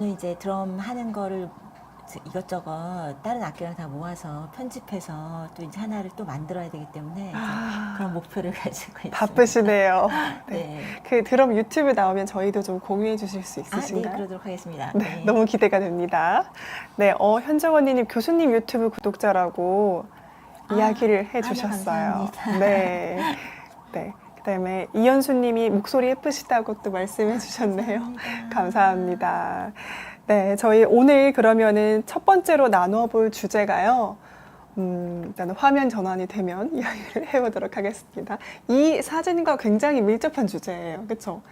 이제 드럼 하는 거를 이것저것 다른 악기랑 다 모아서 편집해서 또 이제 하나를 또 만들어야 되기 때문에 이제 그런 목표를 가지고 있습니다. 바쁘시네요. 네. 네. 그 드럼 유튜브 나오면 저희도 좀 공유해 주실 수 네, 있으신가요? 그러도록 하겠습니다. 네, 네. 너무 기대가 됩니다. 네, 현정 언니님 교수님 유튜브 구독자라고 이야기를 네, 해주셨어요. 감사합니다. 네, 네. 그다음에 이현수님이 목소리 예쁘시다고 또 말씀해 주셨네요. 감사합니다. 네, 저희 오늘 그러면은 첫 번째로 나눠볼 주제가요. 일단 화면 전환이 되면 이야기를 해보도록 하겠습니다. 이 사진과 굉장히 밀접한 주제예요. 그렇죠?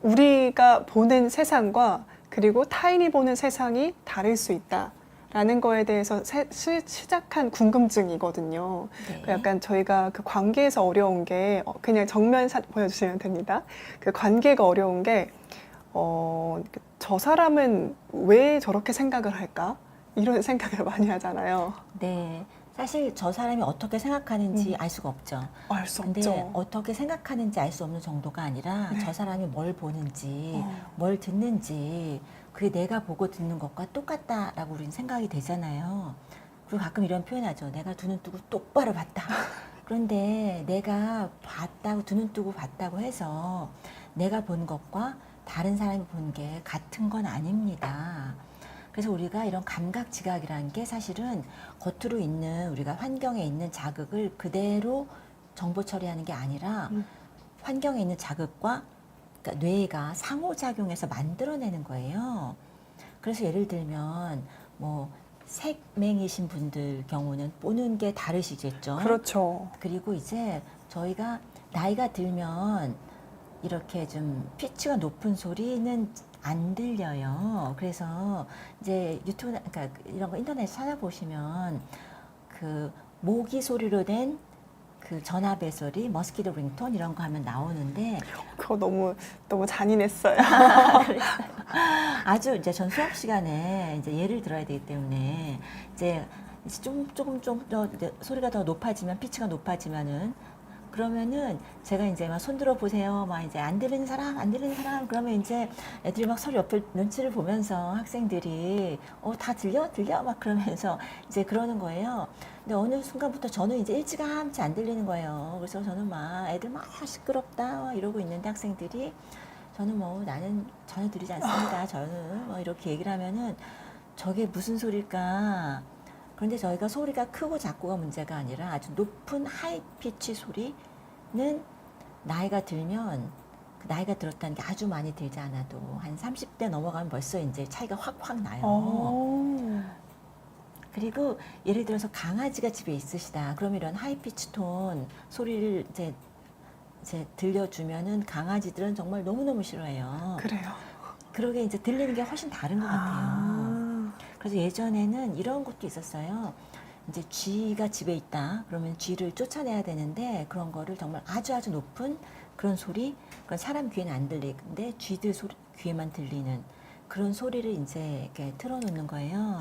우리가 보는 세상과 그리고 타인이 보는 세상이 다를 수 있다라는 거에 대해서 시작한 궁금증이거든요. 네. 약간 저희가 그 관계에서 어려운 게 그냥 정면 보여주시면 됩니다. 그 관계가 어려운 게 저 사람은 왜 저렇게 생각을 할까? 이런 생각을 많이 하잖아요. 네. 사실 저 사람이 어떻게 생각하는지 알 수가 없죠. 알 수 근데 없죠. 어떻게 생각하는지 알 수 없는 정도가 아니라 네. 저 사람이 뭘 보는지, 어. 뭘 듣는지 그게 내가 보고 듣는 것과 똑같다라고 우리는 생각이 되잖아요. 그리고 가끔 이런 표현하죠. 내가 두 눈 뜨고 똑바로 봤다. 그런데 내가 봤다고 두 눈 뜨고 봤다고 해서 내가 본 것과 다른 사람이 본 게 같은 건 아닙니다. 그래서 우리가 이런 감각 지각이라는 게 사실은 겉으로 있는 우리가 환경에 있는 자극을 그대로 정보 처리하는 게 아니라 환경에 있는 자극과 그러니까 뇌가 상호작용해서 만들어내는 거예요. 그래서 예를 들면 뭐 색맹이신 분들 경우는 보는 게 다르시겠죠. 그렇죠. 그리고 이제 저희가 나이가 들면 이렇게 좀 피치가 높은 소리는 안 들려요. 그래서 이제 유튜브, 그러니까 이런 거 인터넷 찾아보시면 그 모기 소리로 된 그 전화벨 소리, 머스키토 링톤 이런 거 하면 나오는데 그거 너무 잔인했어요. 아주 이제 전 수업 시간에 이제 예를 들어야 되기 때문에 이제 조금 더 소리가 더 높아지면 피치가 높아지면은 그러면은 제가 이제 막 손들어 보세요. 막 이제 안 들리는 사람 그러면 이제 애들이 막 서로 옆에 눈치를 보면서 학생들이 다 들려 막 그러면서 이제 그러는 거예요. 근데 어느 순간부터 저는 이제 일찌감치 안 들리는 거예요. 그래서 저는 막 애들 막 시끄럽다 막 이러고 있는데 학생들이 저는 뭐 나는 전혀 들리지 않습니다. 저는 뭐 이렇게 얘기를 하면은 저게 무슨 소리일까? 그런데 저희가 소리가 크고 작고가 문제가 아니라 아주 높은 하이 피치 소리는 나이가 들면 그 나이가 들었다는 게 아주 많이 들지 않아도 한 30대 넘어가면 벌써 이제 차이가 확 나요. 그리고 예를 들어서 강아지가 집에 있으시다. 그럼 이런 하이 피치 톤 소리를 이제 들려주면은 강아지들은 정말 너무너무 싫어해요. 그래요. 그러게 이제 들리는 게 훨씬 다른 것 같아요. 그래서 예전에는 이런 것도 있었어요. 이제 쥐가 집에 있다. 그러면 쥐를 쫓아내야 되는데 그런 거를 정말 아주 높은 그런 소리, 그건 사람 귀에는 안 들리는데 쥐들 귀에만 들리는 그런 소리를 이제 이렇게 틀어놓는 거예요.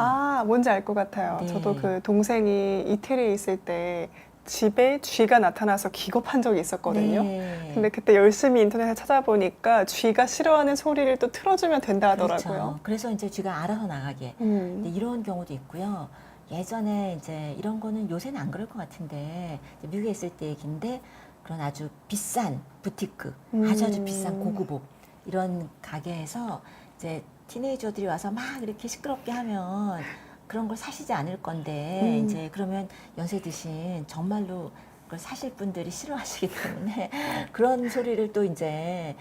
뭔지 알 것 같아요. 네. 저도 그 동생이 이태리에 있을 때 집에 쥐가 나타나서 기겁한 적이 있었거든요. 네. 근데 그때 열심히 인터넷에 찾아보니까 쥐가 싫어하는 소리를 또 틀어주면 된다 하더라고요. 그렇죠. 그래서 이제 쥐가 알아서 나가게. 근데 이런 경우도 있고요. 예전에 이제 이런 거는 요새는 안 그럴 것 같은데 이제 미국에 있을 때 얘기인데 그런 아주 비싼 부티크, 아주 비싼 고급옷 이런 가게에서 이제 티네이저들이 와서 막 이렇게 시끄럽게 하면 그런 걸 사시지 않을 건데 이제 그러면 연세 드신 정말로 그걸 사실 분들이 싫어하시기 때문에 그런 소리를 또 이제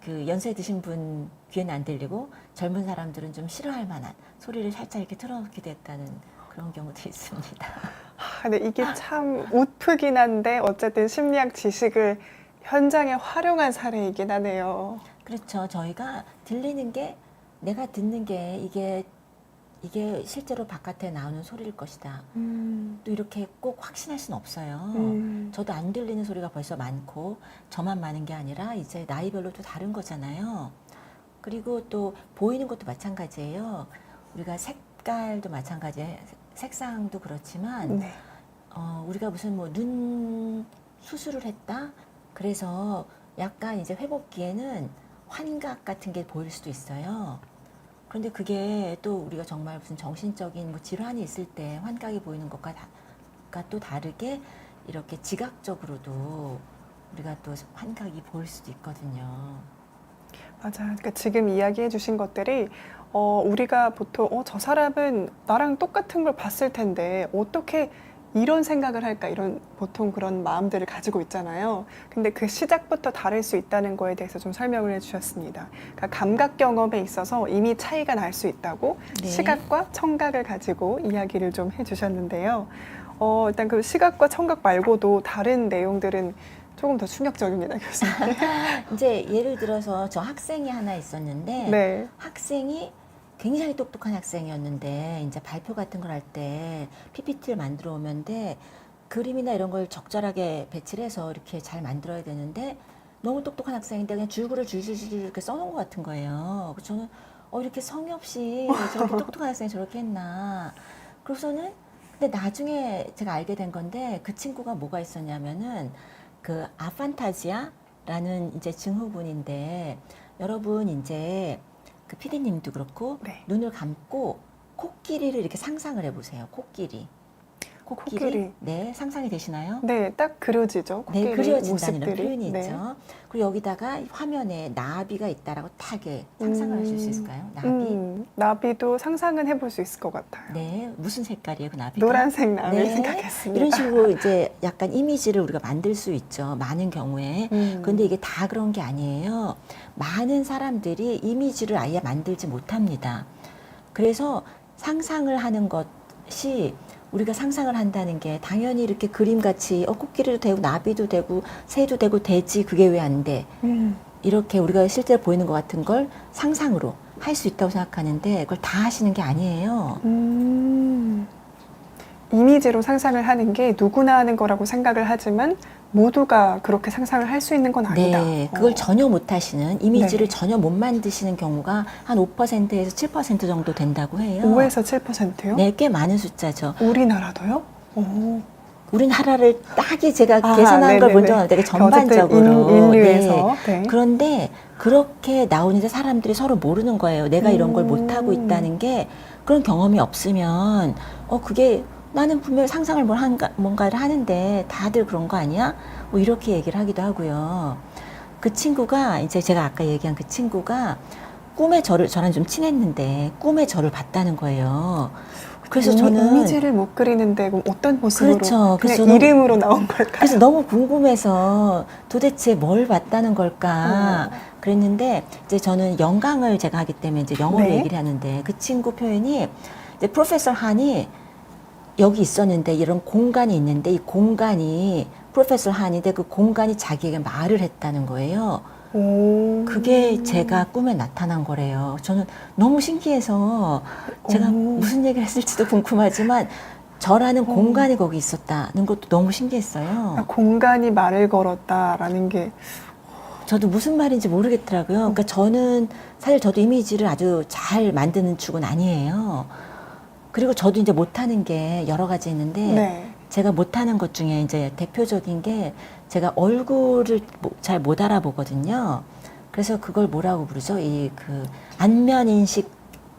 그 연세 드신 분 귀에는 안 들리고 젊은 사람들은 좀 싫어할 만한 소리를 살짝 이렇게 틀어놓게 됐다는 그런 경우도 있습니다. 근데 이게 참 웃프긴 한데 어쨌든 심리학 지식을 현장에 활용한 사례이긴 하네요. 그렇죠. 저희가 들리는 게 내가 듣는 게 이게 실제로 바깥에 나오는 소리일 것이다. 또 이렇게 꼭 확신할 수는 없어요. 저도 안 들리는 소리가 벌써 많고 저만 많은 게 아니라 이제 나이별로 또 다른 거잖아요. 그리고 또 보이는 것도 마찬가지예요. 우리가 색깔도 마찬가지예요. 색상도 그렇지만 네. 우리가 무슨 뭐 눈 수술을 했다. 그래서 약간 이제 회복기에는 환각 같은 게 보일 수도 있어요. 그런데 그게 또 우리가 정말 무슨 정신적인 뭐 질환이 있을 때 환각이 보이는 것과 또 다르게 이렇게 지각적으로도 우리가 또 환각이 보일 수도 있거든요. 맞아. 그러니까 지금 이야기해 주신 것들이 우리가 보통 저 사람은 나랑 똑같은 걸 봤을 텐데 어떻게 이런 생각을 할까 이런 보통 그런 마음들을 가지고 있잖아요. 근데 그 시작부터 다를 수 있다는 거에 대해서 좀 설명을 해주셨습니다. 그러니까 감각 경험에 있어서 이미 차이가 날 수 있다고 네. 시각과 청각을 가지고 이야기를 좀 해주셨는데요. 일단 그 시각과 청각 말고도 다른 내용들은 조금 더 충격적입니다, 교수님. 이제 예를 들어서 저 학생이 하나 있었는데 네. 학생이 굉장히 똑똑한 학생이었는데 이제 발표 같은 걸 할 때 PPT를 만들어 오면데 그림이나 이런 걸 적절하게 배치를 해서 이렇게 잘 만들어야 되는데 너무 똑똑한 학생인데 그냥 줄글을 줄줄줄 이렇게 써놓은 것 같은 거예요. 그래서 저는 이렇게 성의 없이 저렇게 똑똑한 학생이 저렇게 했나. 그래서는 근데 나중에 제가 알게 된 건데 그 친구가 뭐가 있었냐면은 그 아판타지아라는 이제 증후군인데 여러분 이제 그 피디님도 그렇고 네. 눈을 감고 코끼리를 이렇게 상상을 해보세요. 코끼리. 코끼리. 네, 상상이 되시나요? 네, 딱 그려지죠. 네, 코끼리 그려진다는 이런 모습들이. 표현이 네. 있죠. 그리고 여기다가 화면에 나비가 있다라고 타게 상상을 하실 수 있을까요? 나비. 나비도 상상은 해볼 수 있을 것 같아요. 네, 무슨 색깔이에요, 그 나비가? 노란색 나비를 네, 생각했습니다. 이런 식으로 이제 약간 이미지를 우리가 만들 수 있죠. 많은 경우에. 그런데 이게 다 그런 게 아니에요. 많은 사람들이 이미지를 아예 만들지 못합니다. 그래서 상상을 하는 것이 우리가 상상을 한다는 게 당연히 이렇게 그림같이 코끼리도 되고 나비도 되고 새도 되고 돼지 그게 왜 안 돼? 이렇게 우리가 실제로 보이는 것 같은 걸 상상으로 할 수 있다고 생각하는데 그걸 다 하시는 게 아니에요. 이미지로 상상을 하는 게 누구나 하는 거라고 생각을 하지만 모두가 그렇게 상상을 할 수 있는 건 아니다. 네, 그걸 전혀 못 하시는 이미지를 네. 전혀 못 만드시는 경우가 한 5%에서 7% 정도 된다고 해요. 5에서 7%요? 네, 꽤 많은 숫자죠. 우리나라도요? 오. 우리나라를 딱히 제가 아, 계산한 걸 본 네네네. 적은 없는데 어쨌든 전반적으로. 인류에서. 네. 그런데 그렇게 나오는데 사람들이 서로 모르는 거예요. 내가 이런 걸 못하고 있다는 게 그런 경험이 없으면 그게 나는 분명히 상상을 뭔가를 하는데 다들 그런 거 아니야? 뭐 이렇게 얘기를 하기도 하고요. 그 친구가 이제 제가 아까 얘기한 그 친구가 꿈에 저랑 좀 친했는데 꿈에 저를 봤다는 거예요. 그래서 저는 이미지를 못 그리는데 그럼 어떤 모습으로? 그렇죠. 그래서 그냥 이름으로 나온 걸까요? 그래서 너무 궁금해서 도대체 뭘 봤다는 걸까 그랬는데 이제 저는 영강을 제가 하기 때문에 이제 영어로 네. 얘기를 하는데 그 친구 표현이 이제 프로페서 한이 여기 있었는데 이런 공간이 있는데 이 공간이 프로페서 한인데 그 공간이 자기에게 말을 했다는 거예요. 오. 그게 제가 꿈에 나타난 거래요. 저는 너무 신기해서 제가 무슨 얘기를 했을지도 궁금하지만 저라는 공간이 거기 있었다는 것도 너무 신기했어요. 공간이 말을 걸었다라는 게 저도 무슨 말인지 모르겠더라고요. 그러니까 저는 사실 저도 이미지를 아주 잘 만드는 축은 아니에요. 그리고 저도 이제 못하는 게 여러 가지 있는데 네. 제가 못하는 것 중에 이제 대표적인 게 제가 얼굴을 잘 못 알아보거든요. 그래서 그걸 뭐라고 부르죠? 이 그 안면 인식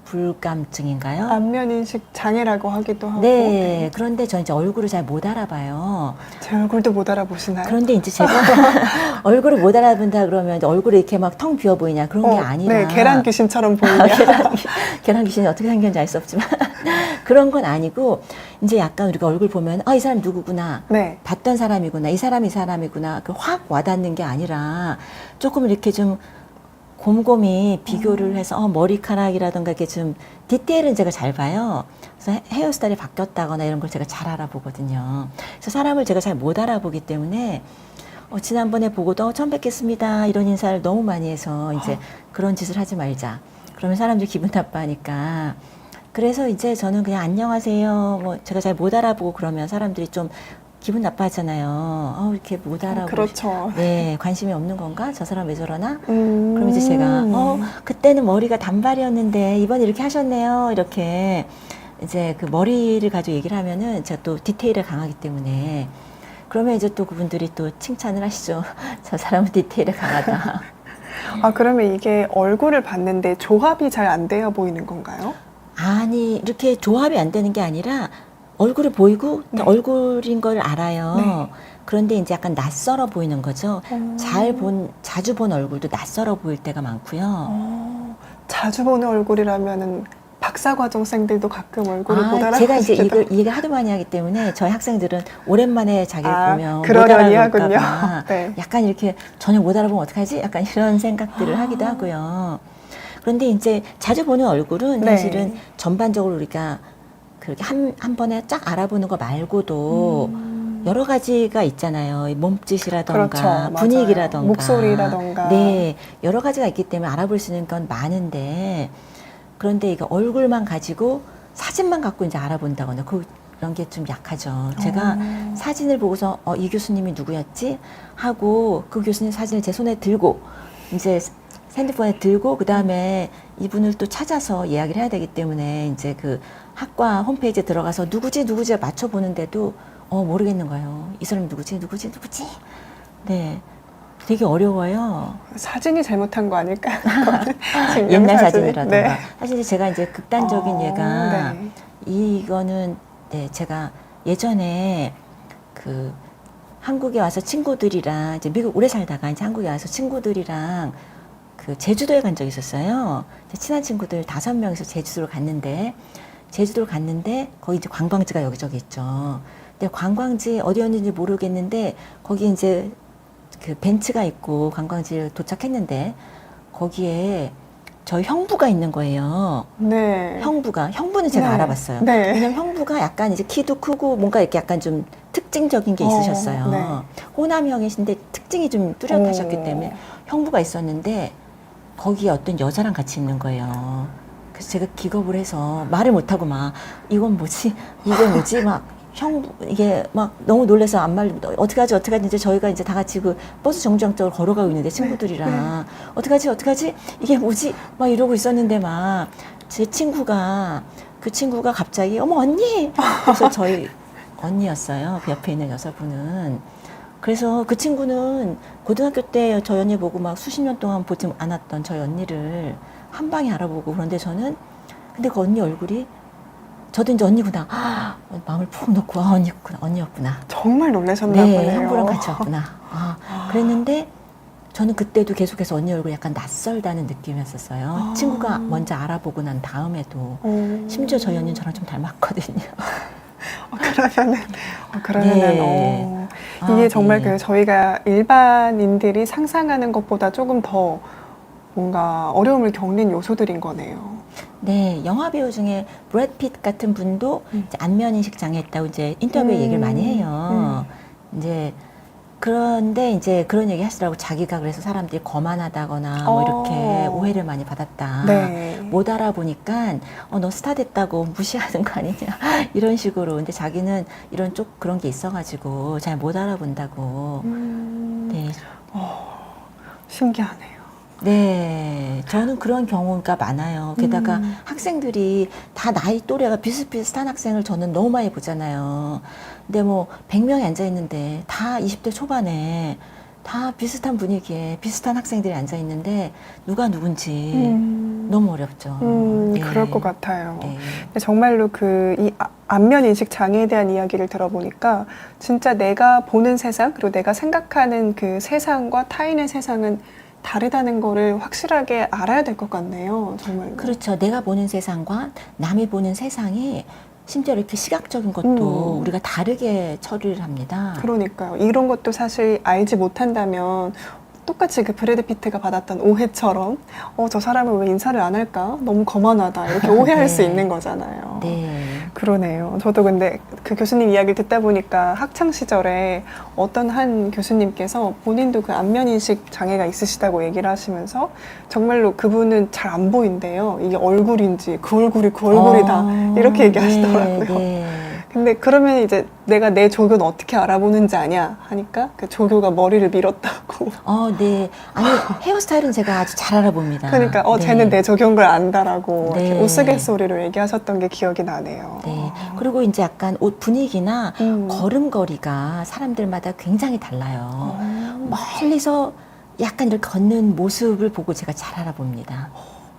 불감증인가요? 안면 인식 장애라고 하기도 하고. 네. 그런데 저 이제 얼굴을 잘 못 알아봐요. 제 얼굴도 못 알아보시나요? 그런데 이제 제가 얼굴을 못 알아본다 그러면 이제 얼굴이 이렇게 막 텅 비어 보이냐 그런 게 아니라. 네, 계란 귀신처럼 보이냐. 계란 귀신이 어떻게 생겼는지 알 수 없지만 그런 건 아니고 이제 약간 우리가 얼굴 보면 이 사람 누구구나. 네. 봤던 사람이구나. 이 사람이구나. 그 확 와닿는 게 아니라 조금 이렇게 좀 곰곰이 비교를 해서 머리카락이라든가 이렇게 좀 디테일은 제가 잘 봐요. 그래서 헤어스타일이 바뀌었다거나 이런 걸 제가 잘 알아보거든요. 그래서 사람을 제가 잘 못 알아보기 때문에 지난번에 보고도 처음 뵙겠습니다. 이런 인사를 너무 많이 해서 이제 그런 짓을 하지 말자. 그러면 사람들이 기분 나빠하니까. 그래서 이제 저는 그냥 안녕하세요. 뭐 제가 잘 못 알아보고 그러면 사람들이 좀 기분 나빠하잖아요. 이렇게 못 알아보고. 그렇죠. 네, 관심이 없는 건가? 저 사람 왜 저러나? 그럼 이제 제가, 그때는 머리가 단발이었는데, 이번 이렇게 하셨네요. 이렇게, 이제 그 머리를 가지고 얘기를 하면은, 제가 또 디테일에 강하기 때문에, 그러면 이제 또 그분들이 또 칭찬을 하시죠. 저 사람은 디테일에 강하다. 아, 그러면 이게 얼굴을 봤는데 조합이 잘 안 되어 보이는 건가요? 아니, 이렇게 조합이 안 되는 게 아니라 얼굴이 보이고 네. 얼굴인 걸 알아요. 네. 그런데 이제 약간 낯설어 보이는 거죠. 어. 자주 본 얼굴도 낯설어 보일 때가 많고요. 자주 보는 얼굴이라면은 박사과정생들도 가끔 얼굴을 못 알아보시죠. 제가 이제 이걸 얘기 하도 많이 하기 때문에 저희 학생들은 오랜만에 자기를 보면 못 그러려니 알아볼까 하군요. 봐 네. 약간 이렇게 전혀 못 알아보면 어떡하지? 약간 이런 생각들을 하기도 하고요. 그런데 이제 자주 보는 얼굴은 네. 사실은 전반적으로 우리가 그렇게 한 번에 쫙 알아보는 거 말고도 여러 가지가 있잖아요. 몸짓이라던가 그렇죠. 맞아요. 분위기라던가 목소리라던가. 네, 여러 가지가 있기 때문에 알아볼 수 있는 건 많은데 그런데 이거 얼굴만 가지고 사진만 갖고 이제 알아본다거나 그런 게 좀 약하죠. 제가 사진을 보고서 이 교수님이 누구였지 하고 그 교수님 사진을 제 손에 들고 이제 핸드폰에 들고 그 다음에 이분을 또 찾아서 이야기를 해야 되기 때문에 이제 그 학과 홈페이지에 들어가서 누구지 맞춰보는데도 모르겠는 거예요. 이 사람이 누구지? 네, 되게 어려워요. 사진이 잘못한 거 아닐까요? 옛날 사진이? 사진이라던가. 네. 사실 제가 이제 극단적인 예가 네. 이거는 네, 제가 예전에 그 한국에 와서 친구들이랑 이제 미국 오래 살다가 이제 한국에 와서 친구들이랑 그 제주도에 간 적이 있었어요. 친한 친구들 5명이서 제주도를 갔는데 거기 이제 관광지가 여기저기 있죠. 근데 관광지 어디였는지 모르겠는데 거기 이제 그 벤츠가 있고 관광지를 도착했는데 거기에 저희 형부가 있는 거예요. 네. 형부는 제가 네. 알아봤어요. 네. 왜냐면 형부가 약간 이제 키도 크고 뭔가 이렇게 약간 좀 특징적인 게 있으셨어요. 네. 호남형이신데 특징이 좀 뚜렷하셨기 때문에 형부가 있었는데 거기에 어떤 여자랑 같이 있는 거예요. 그래서 제가 기겁을 해서 말을 못하고 막 이건 뭐지? 이게 뭐지? 막 이게 막 너무 놀라서 안 말, 어떻게 하지? 이제 저희가 이제 다 같이 그 버스 정류장쪽으로 걸어가고 있는데 친구들이랑 어떻게 하지? 이게 뭐지? 막 이러고 있었는데 막 제 그 친구가 갑자기 어머 언니! 그래서 저희 언니였어요. 그 옆에 있는 여자분은. 그래서 그 친구는 고등학교 때 저희 언니 보고 막 수십 년 동안 보지 않았던 저희 언니를 한 방에 알아보고 그런데 저는 근데 그 언니 얼굴이 저도 이제 언니구나. 마음을 푹 놓고 언니였구나. 정말 놀라셨나 네, 보네요. 형부랑 같이 왔구나. 그랬는데 저는 그때도 계속해서 언니 얼굴이 약간 낯설다는 느낌이었었어요. 친구가 먼저 알아보고 난 다음에도 심지어 저희 언니는 저랑 좀 닮았거든요. 그러면은 네. 이게 정말 네. 그 저희가 일반인들이 상상하는 것보다 조금 더 뭔가 어려움을 겪는 요소들인 거네요. 네, 영화 배우 중에 브래드 핏 같은 분도 이제 안면 인식 장애 있다고 이제 인터뷰에 얘기를 많이 해요. 이제 그런데 이제 그런 얘기 하시더라고. 자기가 그래서 사람들이 거만하다거나 뭐 이렇게 오해를 많이 받았다. 네. 못 알아보니까 너 스타 됐다고 무시하는 거 아니냐 이런 식으로. 근데 자기는 이런 쪽 그런 게 있어가지고 잘 못 알아본다고. 네. 신기하네요. 네, 저는 그런 경우가 많아요. 게다가 학생들이 다 나이 또래가 비슷비슷한 학생을 저는 너무 많이 보잖아요. 근데 뭐 100명이 앉아 있는데 다 20대 초반에 다 비슷한 분위기에 비슷한 학생들이 앉아 있는데 누가 누군지 너무 어렵죠. 네. 그럴 것 같아요. 네. 근데 정말로 이 안면 인식 장애에 대한 이야기를 들어보니까 진짜 내가 보는 세상 그리고 내가 생각하는 그 세상과 타인의 세상은 다르다는 거를 확실하게 알아야 될 것 같네요. 정말. 그렇죠. 내가 보는 세상과 남이 보는 세상이 심지어 이렇게 시각적인 것도 우리가 다르게 처리를 합니다. 그러니까요. 이런 것도 사실 알지 못한다면 똑같이 그 브래드 피트가 받았던 오해처럼 저 사람은 왜 인사를 안 할까? 너무 거만하다. 이렇게 오해할 네. 수 있는 거잖아요. 네. 그러네요. 저도 근데 그 교수님 이야기를 듣다 보니까 학창 시절에 어떤 한 교수님께서 본인도 그 안면인식 장애가 있으시다고 얘기를 하시면서 정말로 그분은 잘 안 보인대요. 이게 얼굴인지 그 얼굴이다. 이렇게 얘기하시더라고요. 네. 근데 그러면 이제 내가 내 조교는 어떻게 알아보는지 아냐 하니까 그 조교가 머리를 밀었다고. 네. 아니, 헤어스타일은 제가 아주 잘 알아봅니다. 그러니까 네. 쟤는 내 조교인 걸 안다라고 네. 이렇게 우스갯소리로 얘기하셨던 게 기억이 나네요. 네. 그리고 이제 약간 옷 분위기나 걸음걸이가 사람들마다 굉장히 달라요. 멀리서 약간 이렇게 걷는 모습을 보고 제가 잘 알아봅니다.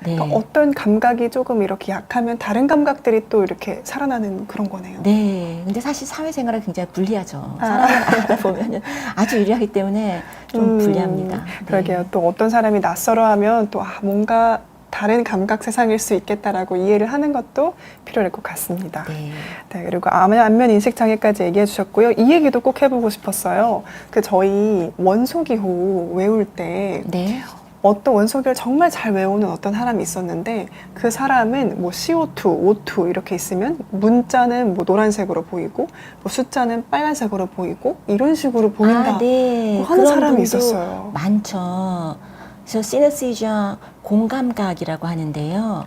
네. 그러니까 어떤 감각이 조금 이렇게 약하면 다른 감각들이 또 이렇게 살아나는 그런 거네요. 네. 근데 사실 사회생활은 굉장히 불리하죠. 사람을 알아보면 아주 유리하기 때문에 좀 불리합니다. 그러게요. 네. 또 어떤 사람이 낯설어 하면 또 뭔가 다른 감각 세상일 수 있겠다라고 이해를 하는 것도 필요할 것 같습니다. 네. 네, 그리고 안면 인식 장애까지 얘기해 주셨고요. 이 얘기도 꼭 해보고 싶었어요. 저희 원소기호 외울 때 네. 어떤 원소기호를 정말 잘 외우는 어떤 사람이 있었는데 그 사람은 뭐 CO2, O2 이렇게 있으면 문자는 뭐 노란색으로 보이고 뭐 숫자는 빨간색으로 보이고 이런 식으로 보인다 네. 하는 그런 사람이 분도 있었어요. 많죠. 그래서 시너시전 공감각이라고 하는데요.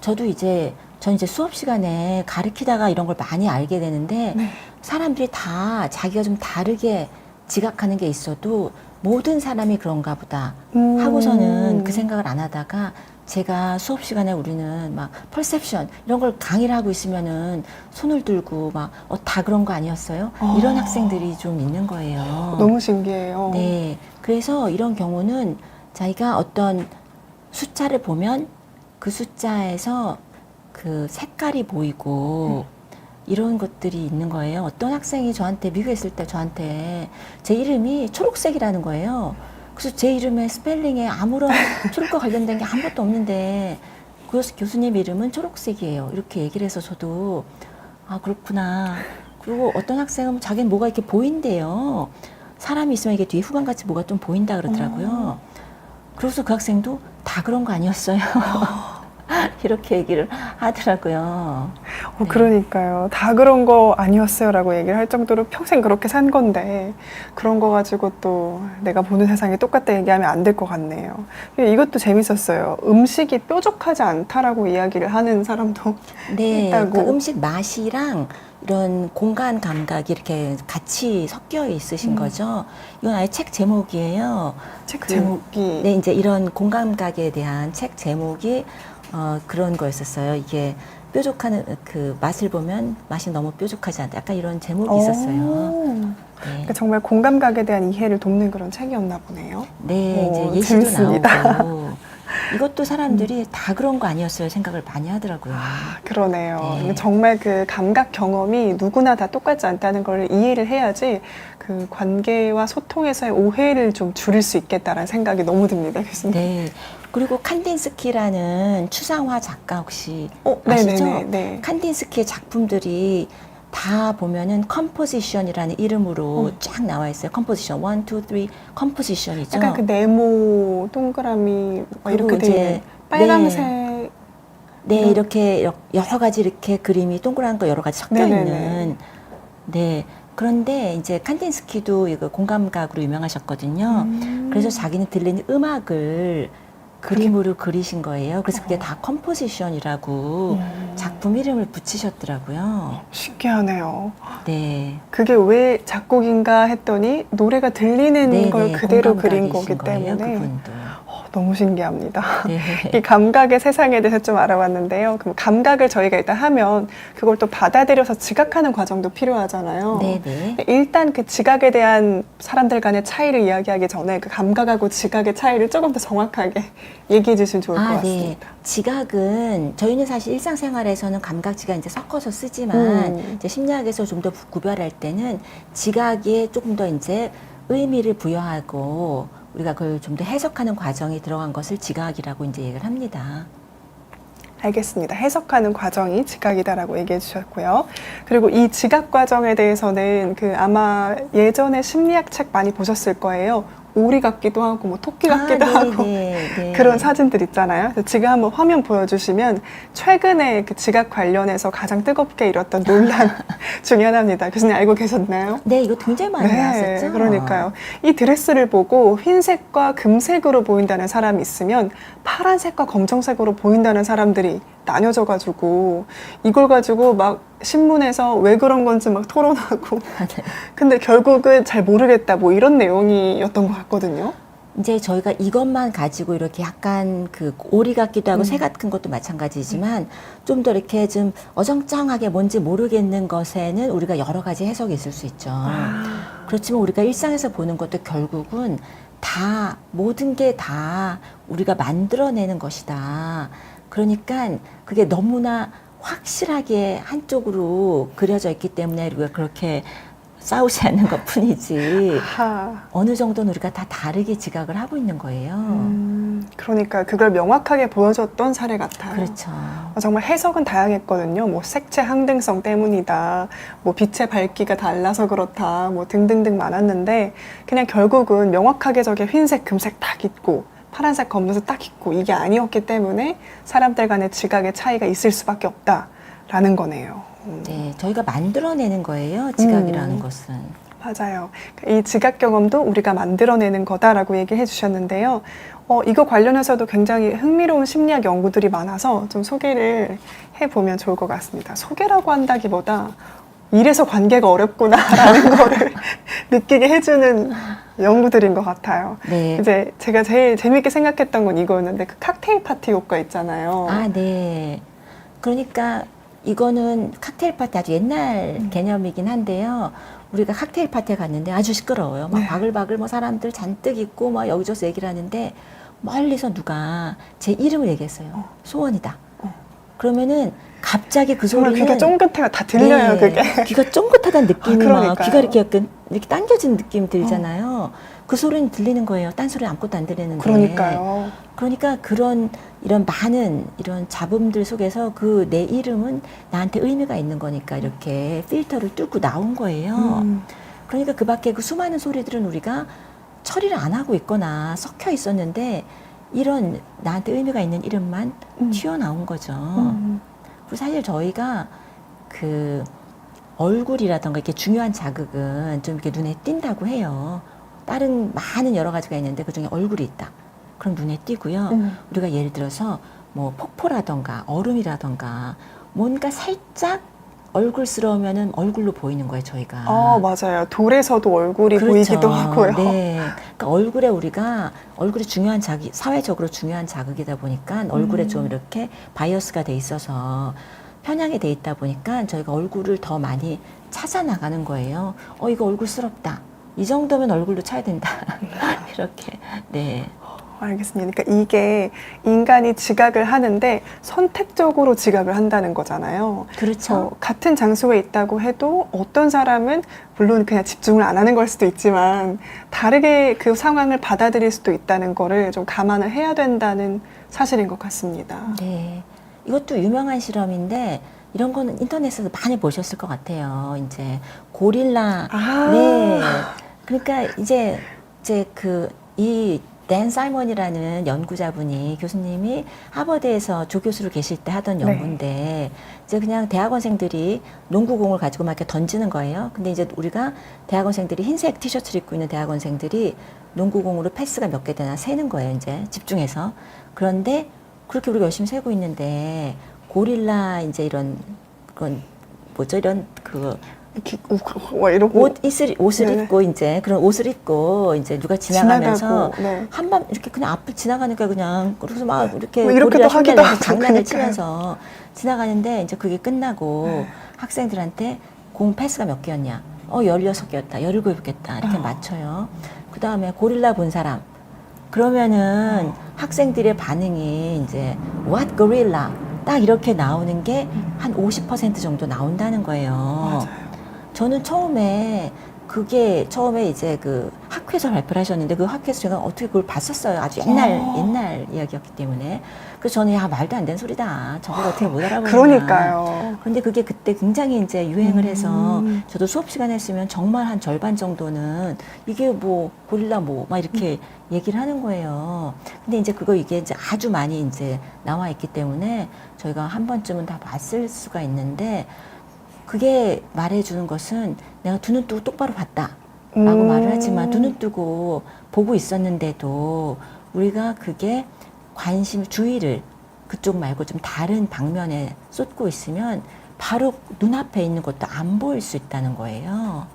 전 이제 수업 시간에 가르치다가 이런 걸 많이 알게 되는데 네. 사람들이 다 자기가 좀 다르게 지각하는 게 있어도 모든 사람이 그런가 보다 하고서는 그 생각을 안 하다가 제가 수업 시간에 우리는 막 퍼셉션 이런 걸 강의를 하고 있으면은 손을 들고 막 다 그런 거 아니었어요? 이런 학생들이 좀 있는 거예요. 너무 신기해요. 네. 그래서 이런 경우는 자기가 어떤 숫자를 보면 그 숫자에서 그 색깔이 보이고 이런 것들이 있는 거예요. 어떤 학생이 저한테 미국에 있을 때 저한테 제 이름이 초록색이라는 거예요. 그래서 제 이름의 스펠링에 아무런 초록과 관련된 게 아무것도 없는데 그 교수님 이름은 초록색이에요. 이렇게 얘기를 해서 저도 아 그렇구나. 그리고 어떤 학생은 자기는 뭐가 이렇게 보인대요. 사람이 있으면 이게 뒤에 후광같이 뭐가 좀 보인다 그러더라고요. 그래서 그 학생도 다 그런 거 아니었어요. 이렇게 얘기를 하더라고요. 네. 그러니까요. 다 그런 거 아니었어요라고 얘기를 할 정도로 평생 그렇게 산 건데 그런 거 가지고 또 내가 보는 세상이 똑같다 얘기하면 안 될 것 같네요. 이것도 재밌었어요. 음식이 뾰족하지 않다라고 이야기를 하는 사람도 네, 있다고. 그 음식 맛이랑 이런 공간 감각이 이렇게 같이 섞여 있으신 거죠. 이건 아예 책 제목이에요. 책 제목이 네, 이제 이런 공감각에 대한 책 제목이 그런 거였었어요. 이게 뾰족한 그 맛을 보면 맛이 너무 뾰족하지 않다. 약간 이런 제목이 있었어요. 네. 그러니까 정말 공감각에 대한 이해를 돕는 그런 책이었나 보네요. 네, 이제 예시도 재밌습니다. 나오고 이것도 사람들이 다 그런 거 아니었어요 생각을 많이 하더라고요. 그러네요. 네. 정말 그 감각 경험이 누구나 다 똑같지 않다는 걸 이해를 해야지 그 관계와 소통에서의 오해를 좀 줄일 수 있겠다라는 생각이 너무 듭니다, 교수님. 네. 그리고 칸딘스키라는 추상화 작가 혹시 아시죠? 네네네. 네. 칸딘스키의 작품들이 다 보면은 컴포지션이라는 이름으로 쫙 나와 있어요. 컴포지션 1, 2, 3 컴포지션이죠. 약간 그 네모 동그라미 막 이렇게 이제 돼 빨강색. 네, 이렇게 여러 가지 이렇게 그림이 동그란 거 여러 가지 섞여 네네네. 있는. 네. 그런데 이제 칸딘스키도 이거 공감각으로 유명하셨거든요. 그래서 자기는 들리는 음악을 그림으로 그리신 거예요. 그래서 그게 다 컴포지션이라고 작품 이름을 붙이셨더라고요. 신기하네요. 네. 그게 왜 작곡인가 했더니 노래가 들리는 걸 그대로 그린 거기 거예요, 때문에 그분도. 너무 신기합니다. 네. 이 감각의 세상에 대해서 좀 알아봤는데요. 그럼 감각을 저희가 일단 하면 그걸 또 받아들여서 지각하는 과정도 필요하잖아요. 네네. 일단 그 지각에 대한 사람들 간의 차이를 이야기하기 전에 그 감각하고 지각의 차이를 조금 더 정확하게 얘기해 주시면 좋을 것 네. 같습니다. 지각은 저희는 사실 일상생활에서는 감각, 지각 이제 섞어서 쓰지만 이제 심리학에서 좀 더 구별할 때는 지각에 조금 더 이제 의미를 부여하고 우리가 그걸 좀 더 해석하는 과정이 들어간 것을 지각이라고 이제 얘기를 합니다. 알겠습니다. 해석하는 과정이 지각이다라고 얘기해 주셨고요. 그리고 이 지각 과정에 대해서는 아마 예전에 심리학 책 많이 보셨을 거예요. 오리 같기도 하고 뭐 토끼 같기도 하고 네. 그런 사진들 있잖아요. 그래서 지금 한번 화면 보여주시면 최근에 그 지각 관련해서 가장 뜨겁게 일었던 논란 중에 하나입니다. 교수님 알고 계셨나요? 네, 이거 굉장히 많이 나왔었죠. 그러니까요. 이 드레스를 보고 흰색과 금색으로 보인다는 사람이 있으면 파란색과 검정색으로 보인다는 사람들이 나뉘어져가지고 이걸 가지고 막 신문에서 왜 그런 건지 막 토론하고 근데 결국은 잘 모르겠다 뭐 이런 내용이었던 것 같거든요. 이제 저희가 이것만 가지고 이렇게 약간 그 오리 같기도 하고 새 같은 것도 마찬가지지만 좀 더 이렇게 좀 어정쩡하게 뭔지 모르겠는 것에는 우리가 여러 가지 해석이 있을 수 있죠. 그렇지만 우리가 일상에서 보는 것도 결국은 다 모든 게 다 우리가 만들어내는 것이다. 그러니까 그게 너무나 확실하게 한쪽으로 그려져 있기 때문에 우리가 그렇게 싸우지 않는 것 뿐이지 아하. 어느 정도는 우리가 다 다르게 지각을 하고 있는 거예요. 그러니까 그걸 명확하게 보여줬던 사례 같아요. 그렇죠. 정말 해석은 다양했거든요. 뭐 색채 항등성 때문이다, 뭐 빛의 밝기가 달라서 그렇다, 뭐 등등등 많았는데 그냥 결국은 명확하게 저게 흰색, 금색 딱 있고 파란색, 검은색 딱 있고 이게 아니었기 때문에 사람들 간의 지각의 차이가 있을 수밖에 없다라는 거네요. 네, 저희가 만들어내는 거예요. 지각이라는 것은. 맞아요. 이 지각 경험도 우리가 만들어내는 거다라고 얘기해 주셨는데요. 이거 관련해서도 굉장히 흥미로운 심리학 연구들이 많아서 좀 소개를 해보면 좋을 것 같습니다. 소개라고 한다기보다 이래서 관계가 어렵구나라는 거를 느끼게 해주는 연구들인 것 같아요. 네. 이제 제가 제일 재밌게 생각했던 건 이거였는데 그 칵테일 파티 효과 있잖아요. 아, 네. 그러니까 이거는 칵테일 파티 아주 옛날 개념이긴 한데요. 우리가 칵테일 파티에 갔는데 아주 시끄러워요. 막 네. 바글바글 뭐 사람들 잔뜩 있고 막 여기저기서 얘기를 하는데 멀리서 누가 제 이름을 얘기했어요. 소원이다. 그러면은 갑자기 그 정말 소리는 귀가 쫑긋해요. 다 들려요, 네, 그게. 귀가 쫑긋하다는 느낌이 막 그러니까요. 귀가 이렇게 약간 이렇게 당겨진 느낌 들잖아요. 그 소리는 들리는 거예요. 딴 소리 아무것도 안 들리는데. 그러니까요. 그러니까 이런 많은 이런 잡음들 속에서 그 내 이름은 나한테 의미가 있는 거니까 이렇게 필터를 뚫고 나온 거예요. 그러니까 그 밖에 그 수많은 소리들은 우리가 처리를 안 하고 있거나 섞여 있었는데 이런 나한테 의미가 있는 이름만 튀어나온 거죠. 그리고 사실 저희가 그 얼굴이라던가 이렇게 중요한 자극은 좀 이렇게 눈에 띈다고 해요. 다른 많은 여러 가지가 있는데 그 중에 얼굴이 있다. 그럼 눈에 띄고요. 우리가 예를 들어서 뭐 폭포라던가 얼음이라던가 뭔가 살짝 얼굴스러우면은 얼굴로 보이는 거예요, 저희가. 맞아요. 돌에서도 얼굴이 그렇죠. 보이기도 하고요. 네. 그러니까 얼굴이 중요한 사회적으로 중요한 자극이다 보니까 얼굴에 좀 이렇게 바이어스가 돼 있어서 편향이 돼 있다 보니까 저희가 얼굴을 더 많이 찾아 나가는 거예요. 이거 얼굴스럽다. 이 정도면 얼굴로 차야 된다. 이렇게. 네. 알겠습니다. 그러니까 이게 인간이 지각을 하는데 선택적으로 지각을 한다는 거잖아요. 그렇죠. 같은 장소에 있다고 해도 어떤 사람은 물론 그냥 집중을 안 하는 걸 수도 있지만 다르게 그 상황을 받아들일 수도 있다는 거를 좀 감안을 해야 된다는 사실인 것 같습니다. 네. 이것도 유명한 실험인데 이런 거는 인터넷에서 많이 보셨을 것 같아요. 이제 고릴라. 네. 그러니까 이제 이 댄 사이먼이라는 연구자분이 교수님이 하버드에서 조교수로 계실 때 하던 연구인데 이제 그냥 대학원생들이 농구공을 가지고 막 이렇게 던지는 거예요. 근데 이제 우리가 대학원생들이 흰색 티셔츠를 입고 있는 대학원생들이 농구공으로 패스가 몇 개 되나 세는 거예요. 이제 집중해서. 그런데 그렇게 우리가 열심히 세고 있는데 고릴라 이제 이런 이러고 옷을 입고 이제 그런 옷을 입고 이제 누가 지나가면서 네. 한밤 이렇게 그냥 앞을 지나가니까 그냥 그래서 막 이렇게 뭐 이렇게도 고리라 하기도 흉내내면서 하고 장난을 그러니까요. 치면서 지나가는데 이제 그게 끝나고 학생들한테 공 패스가 몇 개였냐? 16개였다. 17개였다. 이렇게 맞춰요. 그 다음에 고릴라 본 사람. 그러면은 학생들의 반응이 이제 what gorilla 딱 이렇게 나오는 게 한 50% 정도 나온다는 거예요. 맞아요. 저는 처음에 이제 그 학회에서 발표를 하셨는데 그 학회에서 제가 어떻게 그걸 봤었어요. 아주 옛날 이야기였기 때문에. 그래서 저는 말도 안 되는 소리다. 저걸 어떻게 못 알아보냐. 그러니까요. 근데 그게 그때 굉장히 이제 유행을 해서 저도 수업 시간에 했으면 정말 한 절반 정도는 이게 뭐 고릴라 막 이렇게 얘기를 하는 거예요. 근데 이제 이게 이제 아주 많이 이제 나와 있기 때문에 저희가 한 번쯤은 다 봤을 수가 있는데 그게 말해주는 것은 내가 두 눈 뜨고 똑바로 봤다 라고 말을 하지만 두 눈 뜨고 보고 있었는데도 우리가 그게 주의를 그쪽 말고 좀 다른 방면에 쏟고 있으면 바로 눈앞에 있는 것도 안 보일 수 있다는 거예요.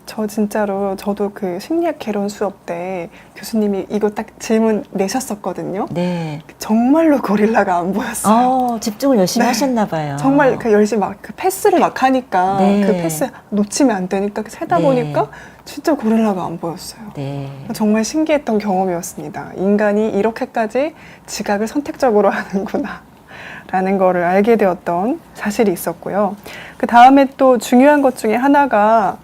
저 진짜로 저도 그 심리학 개론 수업 때 교수님이 이거 딱 질문 내셨었거든요. 네. 정말로 고릴라가 안 보였어요. 집중을 열심히 네. 하셨나 봐요. 정말 그 열심히 막 그 패스를 막 하니까 네. 그 패스 놓치면 안 되니까 세다 네. 보니까 진짜 고릴라가 안 보였어요. 네. 정말 신기했던 경험이었습니다. 인간이 이렇게까지 지각을 선택적으로 하는구나 라는 거를 알게 되었던 사실이 있었고요. 그 다음에 또 중요한 것 중에 하나가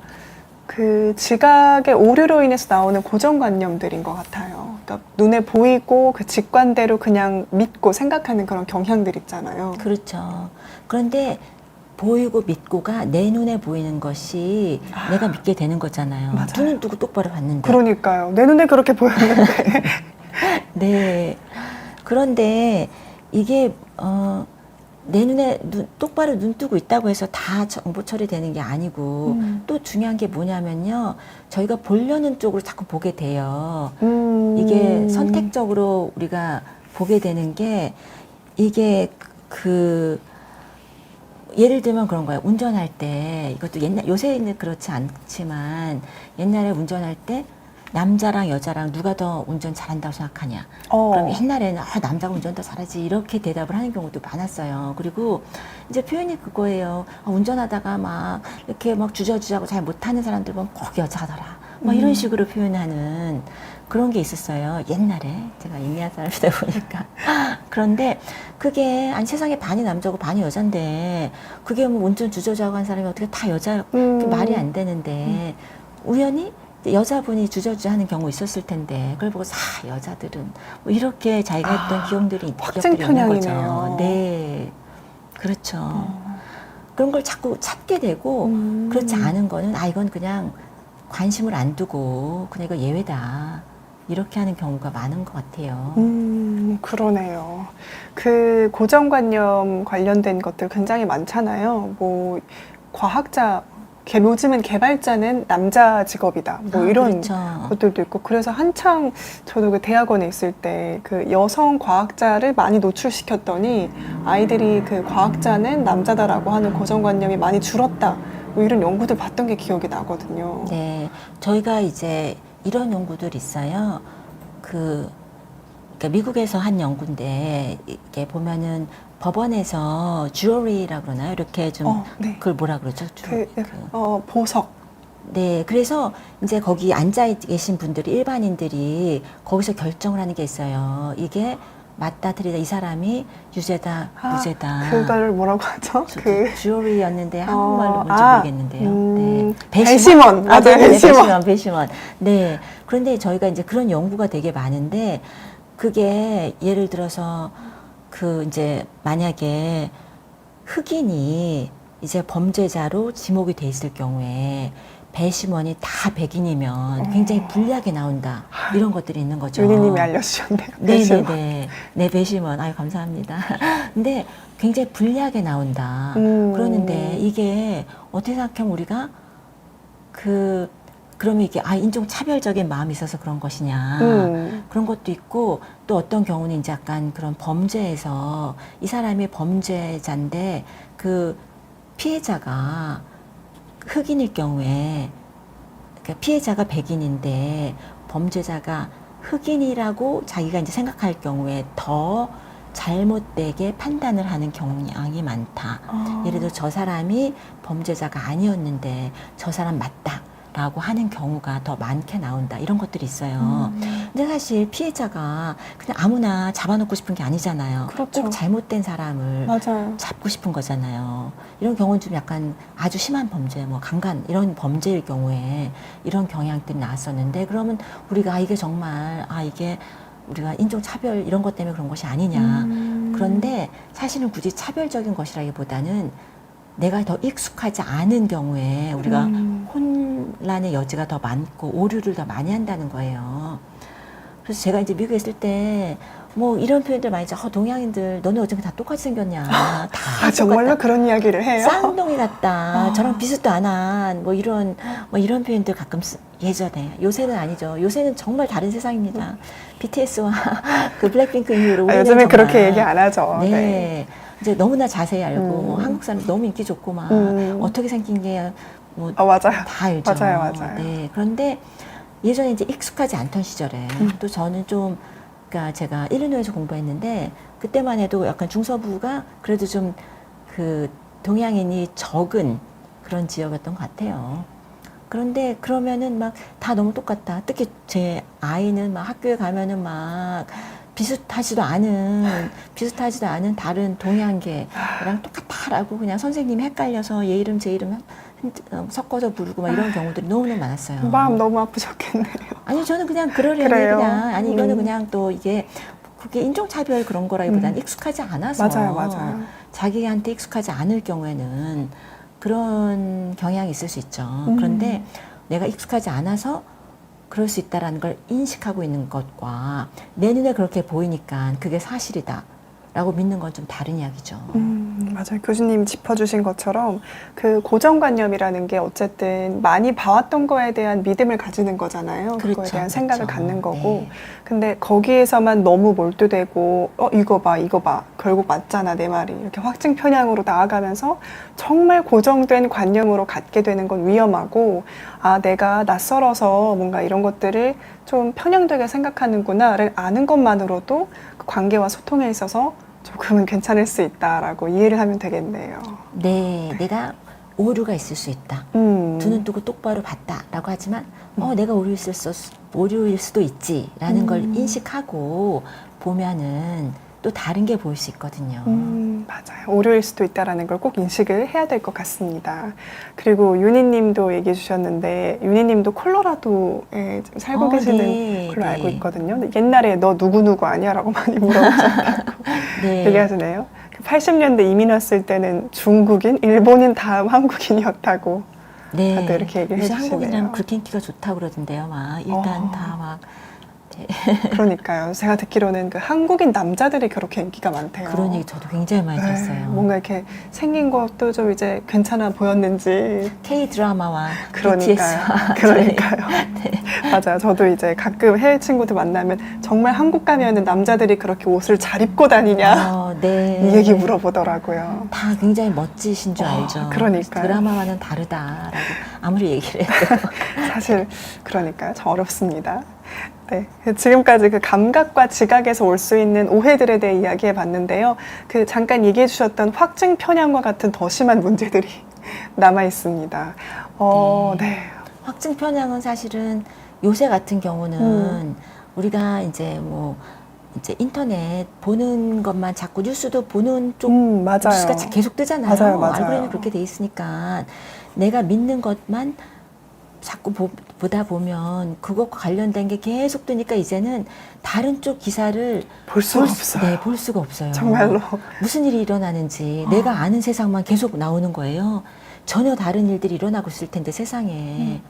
그 지각의 오류로 인해서 나오는 고정관념들인 것 같아요. 그러니까 눈에 보이고 그 직관대로 그냥 믿고 생각하는 그런 경향들 있잖아요. 그렇죠. 그런데 보이고 믿고가 내 눈에 보이는 것이 내가 믿게 되는 거잖아요. 맞아요. 눈은 뜨고 똑바로 봤는데. 그러니까요. 내 눈에 그렇게 보였는데. 네. 그런데 이게 내 눈에 똑바로 눈 뜨고 있다고 해서 다 정보 처리되는 게 아니고 또 중요한 게 뭐냐면요. 저희가 보려는 쪽으로 자꾸 보게 돼요. 이게 선택적으로 우리가 보게 되는 게 이게 예를 들면 그런 거예요. 운전할 때 이것도 요새는 그렇지 않지만 옛날에 운전할 때 남자랑 여자랑 누가 더 운전 잘한다고 생각하냐. 그럼 옛날에는 남자가 운전 더 잘하지 이렇게 대답을 하는 경우도 많았어요. 그리고 이제 표현이 그거예요. 운전하다가 막 이렇게 막 주저주저하고 잘 못하는 사람들 보면 꼭 여자더라. 막 이런 식으로 표현하는 그런 게 있었어요. 옛날에 제가 인내한 사람이다 보니까. 그런데 그게 아니 세상에 반이 남자고 반이 여잔데 그게 뭐 운전 주저주저하고 한 사람이 어떻게 다 여자 말이 안 되는데 우연히 여자분이 주저주저하는 경우 있었을 텐데 그걸 보고 여자들은 뭐 이렇게 자기가 했던 기억들이 있는 거죠. 네, 그렇죠. 그런 걸 자꾸 찾게 되고 그렇지 않은 거는 이건 그냥 관심을 안 두고 그냥 이거 예외다 이렇게 하는 경우가 많은 것 같아요. 그러네요. 그 고정관념 관련된 것들 굉장히 많잖아요. 뭐 과학자 요즘은 개발자는 남자 직업이다. 뭐 이런 그렇죠. 것들도 있고. 그래서 한창 저도 그 대학원에 있을 때 그 여성 과학자를 많이 노출시켰더니 아이들이 그 과학자는 남자다라고 하는 고정관념이 많이 줄었다. 뭐 이런 연구들 봤던 게 기억이 나거든요. 네. 저희가 이제 이런 연구들이 있어요. 그러니까 미국에서 한 연구인데 이게 보면은 법원에서 주어리라고 그러나요? 이렇게 좀 네. 그걸 뭐라 그러죠? 보석. 네, 그래서 이제 거기 앉아 계신 분들이 일반인들이 거기서 결정을 하는 게 있어요. 이게 맞다 틀리다 이 사람이 유죄다 무죄다. 그걸 뭐라고 하죠? 주어리였는데 한국말로 뭔지 모르겠는데요. 네. 배심원. 맞아요. 네, 배심원. 네. 그런데 저희가 이제 그런 연구가 되게 많은데 그게 예를 들어서 이제 만약에 흑인이 이제 범죄자로 지목이 돼 있을 경우에 배심원이 다 백인이면 굉장히 불리하게 나오는다. 이런 것들이 있는 거죠. 윤희님이 알려주셨네요. 네네네. 네, 배심원. 아유, 감사합니다. 근데 굉장히 불리하게 나온다. 그러는데 이게 어떻게 생각하면 우리가 그러면 이게 인종차별적인 마음이 있어서 그런 것이냐. 그런 것도 있고 또 어떤 경우는 이제 약간 그런 범죄에서 이 사람이 범죄자인데 그 피해자가 흑인일 경우에 그러니까 피해자가 백인인데 범죄자가 흑인이라고 자기가 이제 생각할 경우에 더 잘못되게 판단을 하는 경향이 많다. 예를 들어 저 사람이 범죄자가 아니었는데 저 사람 맞다. 라고 하는 경우가 더 많게 나온다. 이런 것들이 있어요. 근데 사실 피해자가 그냥 아무나 잡아놓고 싶은 게 아니잖아요. 그렇죠. 꼭 잘못된 사람을 맞아요. 잡고 싶은 거잖아요. 이런 경우는 좀 약간 아주 심한 범죄, 뭐 강간 이런 범죄일 경우에 이런 경향들이 나왔었는데 그러면 우리가 이게 정말 이게 우리가 인종차별 이런 것 때문에 그런 것이 아니냐. 그런데 사실은 굳이 차별적인 것이라기보다는 내가 더 익숙하지 않은 경우에 우리가 혼란의 여지가 더 많고 오류를 더 많이 한다는 거예요. 그래서 제가 이제 미국에 있을 때 뭐 이런 표현들 많이 있죠. 동양인들 너네 어쩜 다 똑같이 생겼냐. 다 정말로 똑같다. 그런 이야기를 해요? 쌍둥이 같다. 저랑 비슷도 안 한 뭐 이런 표현들 가끔 예전에 요새는 아니죠. 요새는 정말 다른 세상입니다. BTS와 그 블랙핑크 이후로 우리는 요즘에 정말, 그렇게 얘기 안 하죠. 네. 이제 너무나 자세히 알고 한국 사람 너무 인기 좋고 막 어떻게 생긴 게 뭐 맞아요. 다 알죠. 맞아요. 맞아요. 네. 그런데 예전에 이제 익숙하지 않던 시절에 또 저는 좀 그러니까 제가 일리노이에서 공부했는데 그때만 해도 약간 중서부가 그래도 좀 그 동양인이 적은 그런 지역이었던 것 같아요. 그런데 그러면은 막 다 너무 똑같다. 특히 제 아이는 막 학교에 가면은 막 비슷하지도 않은 다른 동양계랑 똑같다라고 그냥 선생님이 헷갈려서 얘 이름 제 이름 섞어서 부르고 막 이런 경우들이 너무너무 많았어요. 마음 너무 아프셨겠네요. 아니 저는 그냥 그러려니 그래요. 그냥 아니 이거는 그냥 또 이게 그게 인종차별 그런 거라기보다는 익숙하지 않아서 맞아요. 자기한테 익숙하지 않을 경우에는 그런 경향이 있을 수 있죠. 그런데 내가 익숙하지 않아서 그럴 수 있다라는 걸 인식하고 있는 것과 내 눈에 그렇게 보이니까 그게 사실이다 라고 믿는 건 좀 다른 이야기죠. 맞아요. 교수님 짚어주신 것처럼 그 고정관념이라는 게 어쨌든 많이 봐왔던 거에 대한 믿음을 가지는 거잖아요. 그렇죠, 그거에 대한 생각을 그렇죠. 갖는 거고. 네. 근데 거기에서만 너무 몰두되고 이거 봐. 결국 맞잖아 내 말이. 이렇게 확증 편향으로 나아가면서 정말 고정된 관념으로 갖게 되는 건 위험하고 내가 낯설어서 뭔가 이런 것들을 좀 편향되게 생각하는구나를 아는 것만으로도 그 관계와 소통에 있어서 조금은 괜찮을 수 있다라고 이해를 하면 되겠네요. 네, 내가 오류가 있을 수 있다. 두 눈 뜨고 똑바로 봤다라고 하지만 내가 오류일 수도 있지라는 걸 인식하고 보면은 또 다른 게 보일 수 있거든요. 맞아요. 오류일 수도 있다라는 걸 꼭 인식을 해야 될 것 같습니다. 그리고 윤희님도 얘기해 주셨는데 윤희님도 콜로라도에 지금 살고 계시는 네, 걸로 네. 알고 있거든요. 근데 옛날에 너 누구누구 아니야라고 많이 물어보셨다고 네. 얘기하시네요. 80년대 이민 왔을 때는 중국인, 일본인 다음 한국인이었다고 네. 다들 이렇게 얘기를 요새 해주시네요. 한국인이랑 그렇게 인기가 좋다고 그러던데요. 막 일단 다 막 그러니까요. 제가 듣기로는 그 한국인 남자들이 그렇게 인기가 많대요. 그런 얘기 저도 굉장히 많이 들었어요. 뭔가 이렇게 생긴 것도 좀 이제 괜찮아 보였는지. K 드라마와 그러니까요. 맞아요. 저도 이제 가끔 해외 친구들 만나면 정말 한국 가면은 남자들이 그렇게 옷을 잘 입고 다니냐 네. 이 얘기 물어보더라고요. 다 굉장히 멋지신 줄 알죠. 그러니까요. 드라마와는 다르다라고 아무리 얘기를 해도 사실 그러니까요. 참 어렵습니다. 네, 지금까지 그 감각과 지각에서 올 수 있는 오해들에 대해 이야기해 봤는데요. 그 잠깐 얘기해 주셨던 확증 편향과 같은 더 심한 문제들이 남아 있습니다. 네. 확증 편향은 사실은 요새 같은 경우는 우리가 이제 이제 인터넷 보는 것만 자꾸 뉴스도 보는 쪽 맞아요. 뉴스가 계속 뜨잖아요. 맞아요. 알고리즘이 그렇게 돼 있으니까 내가 믿는 것만 자꾸 보다 보면 그것과 관련된 게 계속 뜨니까 이제는 다른 쪽 기사를 볼 수가 없어요. 네, 볼 수가 없어요. 정말로. 무슨 일이 일어나는지 내가 아는 세상만 계속 나오는 거예요. 전혀 다른 일들이 일어나고 있을 텐데 세상에.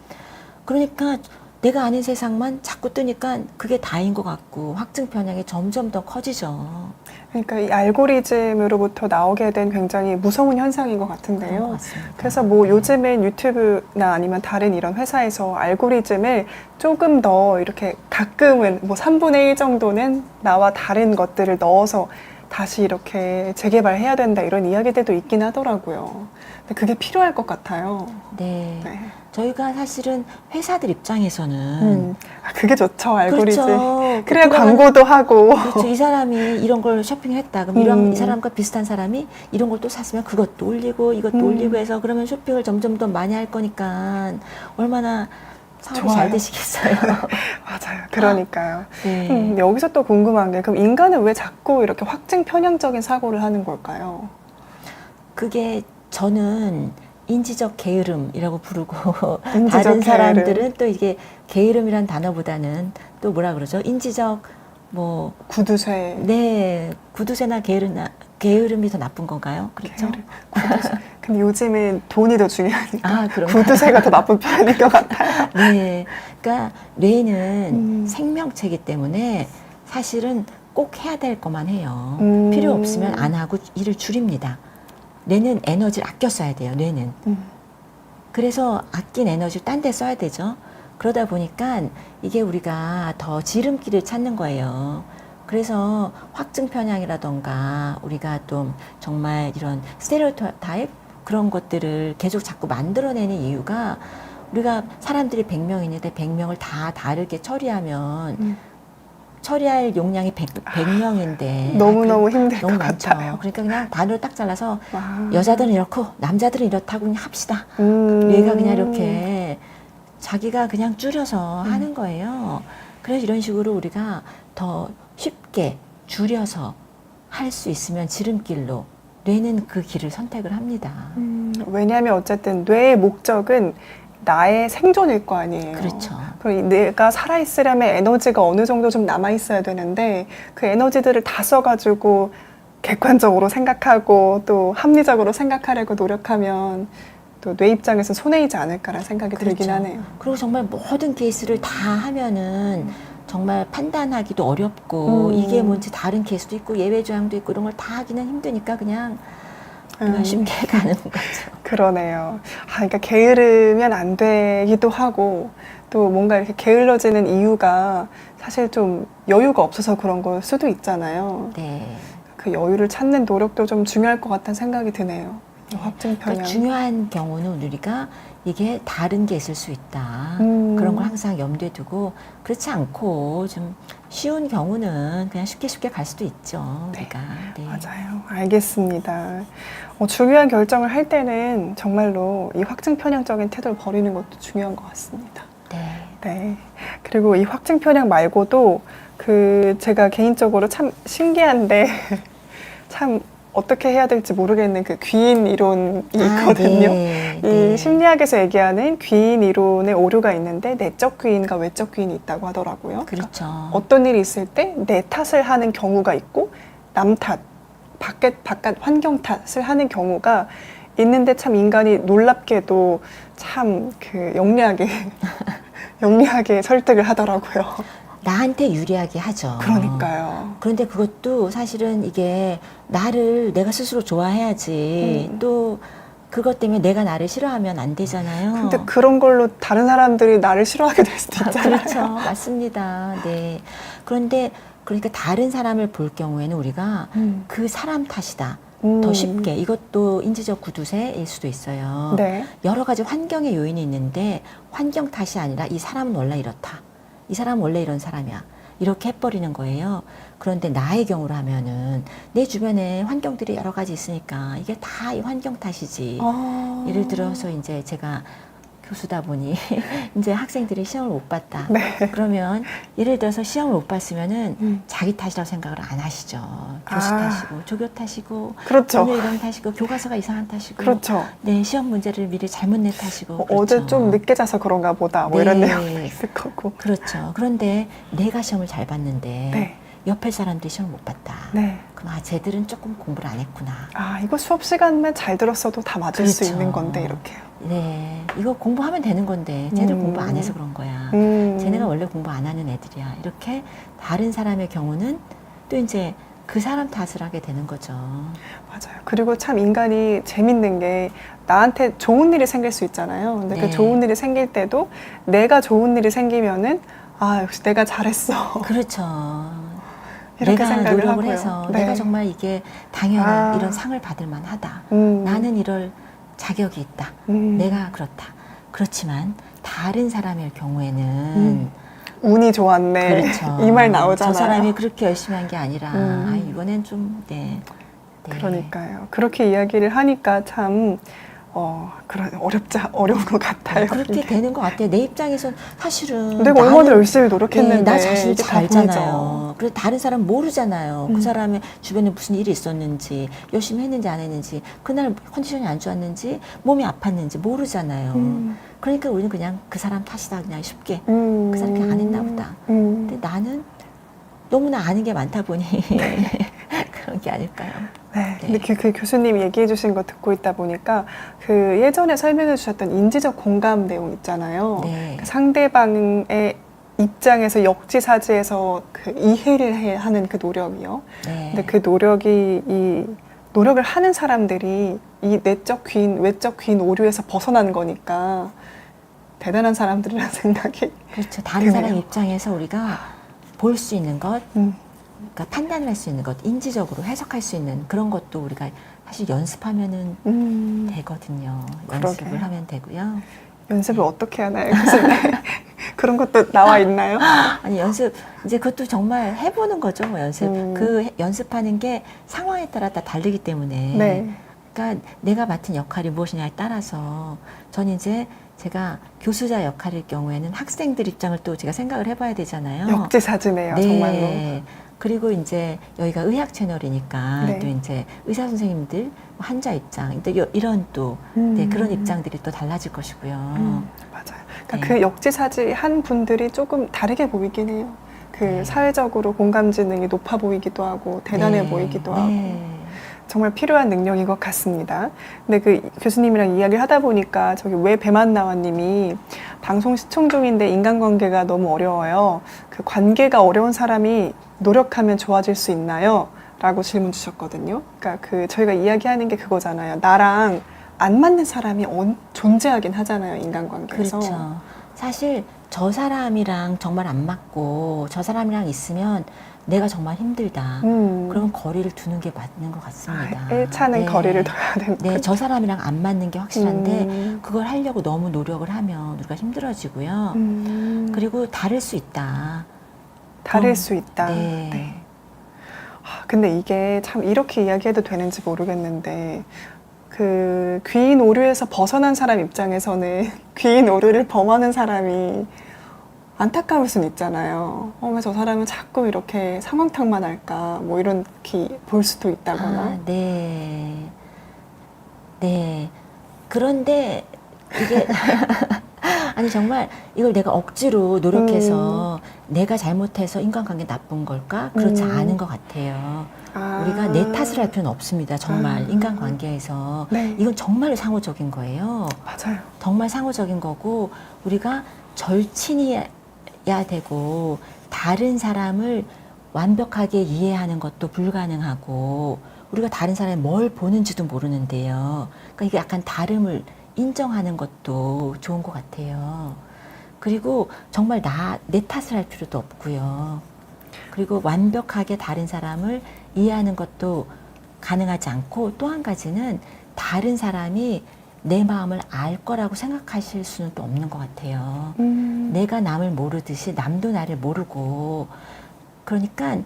그러니까 내가 아는 세상만 자꾸 뜨니까 그게 다인 것 같고 확증 편향이 점점 더 커지죠. 그러니까 이 알고리즘으로부터 나오게 된 굉장히 무서운 현상인 것 그런 것 같은데요. 같습니다. 그래서 요즘엔 유튜브나 아니면 다른 이런 회사에서 알고리즘을 조금 더 이렇게 가끔은 3분의 1 정도는 나와 다른 것들을 넣어서 다시 이렇게 재개발해야 된다 이런 이야기들도 있긴 하더라고요. 근데 그게 필요할 것 같아요. 네. 네. 저희가 사실은 회사들 입장에서는 그게 좋죠, 알고리즘. 그렇죠. 그래야 광고도 하고. 그렇죠. 이 사람이 이런 걸 쇼핑했다. 그럼 이 사람과 비슷한 사람이 이런 걸 또 샀으면 그것도 올리고 이것도 올리고 해서 그러면 쇼핑을 점점 더 많이 할 거니까 얼마나 사업이 잘 되시겠어요. 맞아요. 그러니까요. 네. 여기서 또 궁금한 게 그럼 인간은 왜 자꾸 이렇게 확증 편향적인 사고를 하는 걸까요? 그게 저는 인지적 게으름이라고 부르고 인지적 다른 사람들은 게으름. 또 이게 게으름이란 단어보다는 또 뭐라 그러죠? 인지적 구두쇠. 네, 구두쇠나 게으름이 더 나쁜 건가요? 그렇죠? 근데 요즘은 돈이 더 중요하니까 그런가요? 구두쇠가 더 나쁜 편인 것 같아요. 네, 그러니까 뇌는 생명체이기 때문에 사실은 꼭 해야 될 것만 해요. 필요 없으면 안 하고 일을 줄입니다. 뇌는 에너지를 아껴 써야 돼요. 뇌는. 그래서 아낀 에너지를 딴 데 써야 되죠. 그러다 보니까 이게 우리가 더 지름길을 찾는 거예요. 그래서 확증 편향이라던가 우리가 좀 정말 이런 스테레오타입 그런 것들을 계속 자꾸 만들어내는 이유가 우리가 사람들이 100명 있는데 100명을 다 다르게 처리하면 처리할 용량이 100명인데 너무너무 힘들 너무 것 많죠. 같아요. 그러니까 그냥 반으로 딱 잘라서 아. 여자들은 이렇고 남자들은 이렇다고 그냥 합시다. 얘가 그냥 이렇게 자기가 그냥 줄여서 하는 거예요. 그래서 이런 식으로 우리가 더 쉽게 줄여서 할 수 있으면 지름길로 뇌는 그 길을 선택을 합니다. 왜냐하면 어쨌든 뇌의 목적은 나의 생존일 거 아니에요. 그렇죠. 그럼 내가 살아있으려면 에너지가 어느 정도 좀 남아있어야 되는데 그 에너지들을 다 써가지고 객관적으로 생각하고 또 합리적으로 생각하려고 노력하면 또 뇌 입장에서 손해이지 않을까라는 생각이 들긴 그렇죠. 하네요. 그리고 정말 모든 케이스를 다 하면은 정말 판단하기도 어렵고 이게 뭔지 다른 케이스도 있고 예외 조항도 있고 이런 걸 다 하기는 힘드니까 그냥 우리가 쉽게 가는 거죠. 그러네요. 그러니까 게으르면 안 되기도 하고 또 뭔가 이렇게 게을러지는 이유가 사실 좀 여유가 없어서 그런 걸 수도 있잖아요. 네. 그 여유를 찾는 노력도 좀 중요할 것 같다는 생각이 드네요. 확증 편향. 그러니까 중요한 경우는 우리가 이게 다른 게 있을 수 있다. 그런 걸 항상 염두에 두고 그렇지 않고 좀 쉬운 경우는 그냥 쉽게 갈 수도 있죠. 네. 우리가. 네. 맞아요. 알겠습니다. 중요한 결정을 할 때는 정말로 이 확증 편향적인 태도를 버리는 것도 중요한 것 같습니다. 네. 네. 그리고 이 확증 편향 말고도 제가 개인적으로 참 신기한데 참 어떻게 해야 될지 모르겠는 그 귀인 이론이 있거든요. 네. 이 네. 심리학에서 얘기하는 귀인 이론의 오류가 있는데 내적 귀인과 외적 귀인이 있다고 하더라고요. 그렇죠. 어떤 일이 있을 때 내 탓을 하는 경우가 있고 남 탓, 바깥 환경 탓을 하는 경우가 있는데 참 인간이 놀랍게도 참 그 영리하게 설득을 하더라고요. 나한테 유리하게 하죠. 그러니까요. 그런데 그것도 사실은 이게 내가 스스로 좋아해야지 또 그것 때문에 내가 나를 싫어하면 안 되잖아요. 근데 그런 걸로 다른 사람들이 나를 싫어하게 될 수도 있잖아요. 그렇죠. 맞습니다. 네. 그런데 그러니까 다른 사람을 볼 경우에는 우리가 그 사람 탓이다. 더 쉽게 이것도 인지적 구두쇠일 수도 있어요. 네. 여러 가지 환경의 요인이 있는데 환경 탓이 아니라 이 사람은 원래 이렇다. 이 사람은 원래 이런 사람이야. 이렇게 해버리는 거예요. 그런데 나의 경우로 하면은 내 주변에 환경들이 여러 가지 있으니까 이게 다 이 환경 탓이지. 예를 들어서 이제 제가 교수다 보니 이제 학생들이 시험을 못 봤다. 네. 그러면 예를 들어서 시험을 못 봤으면은 자기 탓이라고 생각을 안 하시죠. 교시 탓이고 조교 탓이고 그렇죠. 오늘 이런 탓이고 교과서가 이상한 탓이고 그렇죠. 네 시험 문제를 미리 잘못 낸 탓이고 어제 그렇죠. 좀 늦게 자서 그런가 보다. 뭐 이런 네. 내용도 있을 거고. 그렇죠. 그런데 내가 시험을 잘 봤는데 네. 옆에 사람들이 시험을 못 봤다. 네. 그럼 쟤들은 조금 공부를 안 했구나. 이거 수업 시간만 잘 들었어도 다 맞을 수 그렇죠. 있는 건데 이렇게요. 네, 이거 공부하면 되는 건데 쟤들 공부 안 해서 그런 거야. 쟤네가 원래 공부 안 하는 애들이야. 이렇게 다른 사람의 경우는 또 이제 그 사람 탓을 하게 되는 거죠. 맞아요. 그리고 참 인간이 재밌는 게 나한테 좋은 일이 생길 수 있잖아요. 근데 네. 그 좋은 일이 생길 때도 내가 좋은 일이 생기면은 역시 내가 잘했어. 그렇죠. 이렇게 내가 생각을 노력을 하고요. 해서 네. 내가 정말 이게 당연한 이런 상을 받을 만하다. 나는 이럴 자격이 있다. 내가 그렇다. 그렇지만 다른 사람의 경우에는 운이 좋았네. 그렇죠. 이 말 나오잖아요. 저 사람이 그렇게 열심히 한 게 아니라 이번엔 좀 네. 그러니까요. 그렇게 이야기를 하니까 참 어려운 것 같아요. 그렇게 이게. 되는 것 같아요. 내 입장에선 사실은 내가 얼마나 열심히 노력했는데 나 자신이 이게 잘 다 알잖아요. 그래서 다른 사람 모르잖아요. 그 사람의 주변에 무슨 일이 있었는지, 열심히 했는지 안 했는지, 그날 컨디션이 안 좋았는지, 몸이 아팠는지 모르잖아요. 그러니까 우리는 그냥 그 사람 탓이다 그냥 쉽게 그 사람이 안 했나 보다. 근데 나는 너무나 아는 게 많다 보니 그런 게 아닐까요? 네. 근데 그 교수님이 얘기해 주신 거 듣고 있다 보니까 그 예전에 설명해 주셨던 인지적 공감 내용 있잖아요. 네. 그 상대방의 입장에서 역지사지해서 그 이해를 하는 그 노력이요. 네. 근데 그 노력을 하는 사람들이 이 내적 귀인, 외적 귀인 오류에서 벗어난 거니까 대단한 사람들이라는 생각이 그렇죠. 다른 드네요. 사람 입장에서 우리가 볼 수 있는 것, 그러니까 판단을 할 수 있는 것, 인지적으로 해석할 수 있는 그런 것도 우리가 사실 연습하면은 되거든요. 연습을 그러게요. 하면 되고요. 연습을 어떻게 하나요, 교수님? 그런 것도 나와 있나요? 아니 연습 이제 그것도 정말 해보는 거죠. 뭐 연습 그 연습하는 게 상황에 따라 다 다르기 때문에 네. 그러니까 내가 맡은 역할이 무엇이냐에 따라서 저는 이제 제가 교수자 역할일 경우에는 학생들 입장을 또 제가 생각을 해봐야 되잖아요. 역지사지네요, 정말로. 그리고 이제 여기가 의학 채널이니까 네. 또 이제 의사 선생님들 환자 입장 또 이런 또 네, 그런 입장들이 또 달라질 것이고요. 맞아요. 그러니까 네. 그 역지사지한 분들이 조금 다르게 보이긴 해요. 그 네. 사회적으로 공감 지능이 높아 보이기도 하고 대단해 네. 보이기도 네. 하고 정말 필요한 능력인 것 같습니다. 근데 그 교수님이랑 이야기를 하다 보니까 저기 왜 배만나와님이 방송 시청 중인데 인간관계가 너무 어려워요. 그 관계가 어려운 사람이 노력하면 좋아질 수 있나요? 라고 질문 주셨거든요. 그러니까 그 저희가 이야기하는 게 그거잖아요. 나랑 안 맞는 사람이 존재하긴 하잖아요, 인간관계에서. 그렇죠. 사실 저 사람이랑 정말 안 맞고 저 사람이랑 있으면 내가 정말 힘들다. 그러면 거리를 두는 게 맞는 것 같습니다. 1차는 네. 거리를 둬야 된다. 네, 저 사람이랑 안 맞는 게 확실한데 그걸 하려고 너무 노력을 하면 우리가 힘들어지고요. 그리고 다를 수 있다. 다를 수 있다. 네. 네. 근데 이게 참 이렇게 이야기해도 되는지 모르겠는데 그 귀인 오류에서 벗어난 사람 입장에서는 귀인 오류를 범하는 사람이 안타까울 순 있잖아요. 왜 저 사람은 자꾸 이렇게 상황탕만 할까? 뭐 이렇게 볼 수도 있다거나. 아, 네. 네. 그런데 이게 아니 정말 이걸 내가 억지로 노력해서 내가 잘못해서 인간관계 나쁜 걸까? 그렇지 않은 것 같아요. 우리가 내 탓을 할 필요는 없습니다. 정말 인간관계에서 네. 이건 정말 상호적인 거예요. 맞아요. 정말 상호적인 거고 우리가 절친이야 되고 다른 사람을 완벽하게 이해하는 것도 불가능하고 우리가 다른 사람이 뭘 보는지도 모르는데요. 그러니까 이게 약간 다름을 인정하는 것도 좋은 것 같아요. 그리고 정말 내 탓을 할 필요도 없고요. 그리고 완벽하게 다른 사람을 이해하는 것도 가능하지 않고 또 한 가지는 다른 사람이 내 마음을 알 거라고 생각하실 수는 또 없는 것 같아요. 내가 남을 모르듯이 남도 나를 모르고 그러니까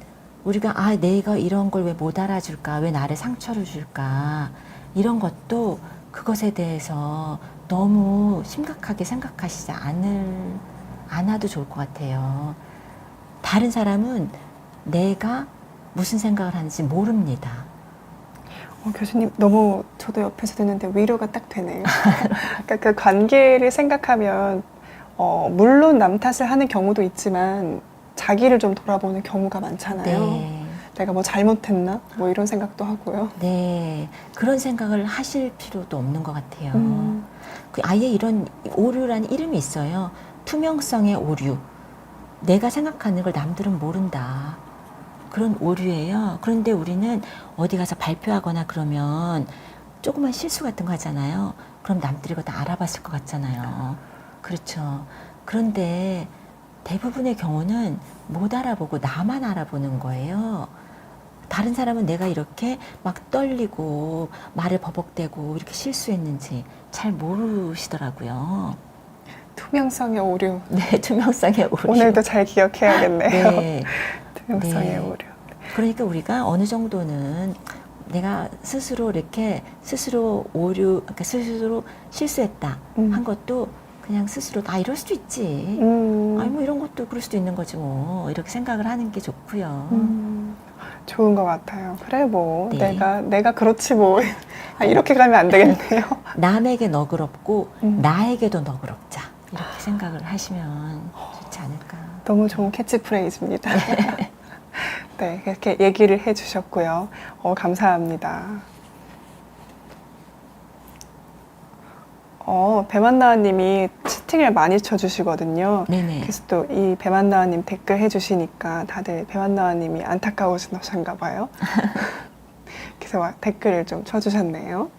우리가 내가 이런 걸 왜 못 알아줄까? 왜 나를 상처를 줄까? 이런 것도 그것에 대해서 너무 심각하게 생각하시지 않아도 좋을 것 같아요. 다른 사람은 내가 무슨 생각을 하는지 모릅니다. 교수님 너무 저도 옆에서 듣는데 위로가 딱 되네요. 그러니까 그 관계를 생각하면 물론 남 탓을 하는 경우도 있지만 자기를 좀 돌아보는 경우가 많잖아요. 네. 내가 뭐 잘못했나? 뭐 이런 생각도 하고요. 네. 그런 생각을 하실 필요도 없는 것 같아요. 아예 이런 오류라는 이름이 있어요. 투명성의 오류. 내가 생각하는 걸 남들은 모른다. 그런 오류예요. 그런데 우리는 어디 가서 발표하거나 그러면 조그만 실수 같은 거 하잖아요. 그럼 남들이 그거 다 알아봤을 것 같잖아요. 그렇죠. 그런데 대부분의 경우는 못 알아보고 나만 알아보는 거예요. 다른 사람은 내가 이렇게 막 떨리고 말을 버벅대고 이렇게 실수했는지 잘 모르시더라고요. 투명성의 오류. 네, 투명성의 오류. 오늘도 잘 기억해야겠네요. 네. 투명성의 네. 오류. 그러니까 우리가 어느 정도는 내가 스스로 이렇게 스스로 오류, 그러니까 스스로 실수했다 한 것도 그냥 스스로 이럴 수도 있지. 아니 뭐 이런 것도 그럴 수도 있는 거지 뭐 이렇게 생각을 하는 게 좋고요. 좋은 것 같아요. 그래 뭐 네. 내가 그렇지 뭐 이렇게 가면 안 되겠네요. 남에게 너그럽고 나에게도 너그럽자 이렇게 생각을 하시면 좋지 않을까. 너무 좋은 캐치프레이즈입니다. 네, 이렇게 얘기를 해주셨고요. 감사합니다. 배만나님이 채팅을 많이 쳐주시거든요. 네네. 그래서 또 이 배만나님 댓글 해주시니까 다들 배만나님이 안타까우신가 봐요. 그래서 댓글을 좀 쳐주셨네요.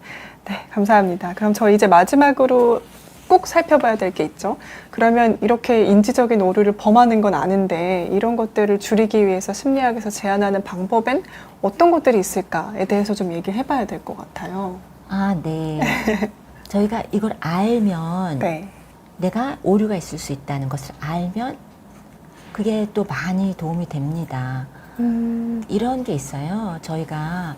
네, 감사합니다. 그럼 저 이제 마지막으로 꼭 살펴봐야 될 게 있죠. 그러면 이렇게 인지적인 오류를 범하는 건 아는데 이런 것들을 줄이기 위해서 심리학에서 제안하는 방법엔 어떤 것들이 있을까에 대해서 좀 얘기를 해봐야 될 것 같아요. 아, 네. 저희가 이걸 알면 네. 내가 오류가 있을 수 있다는 것을 알면 그게 또 많이 도움이 됩니다. 이런 게 있어요. 저희가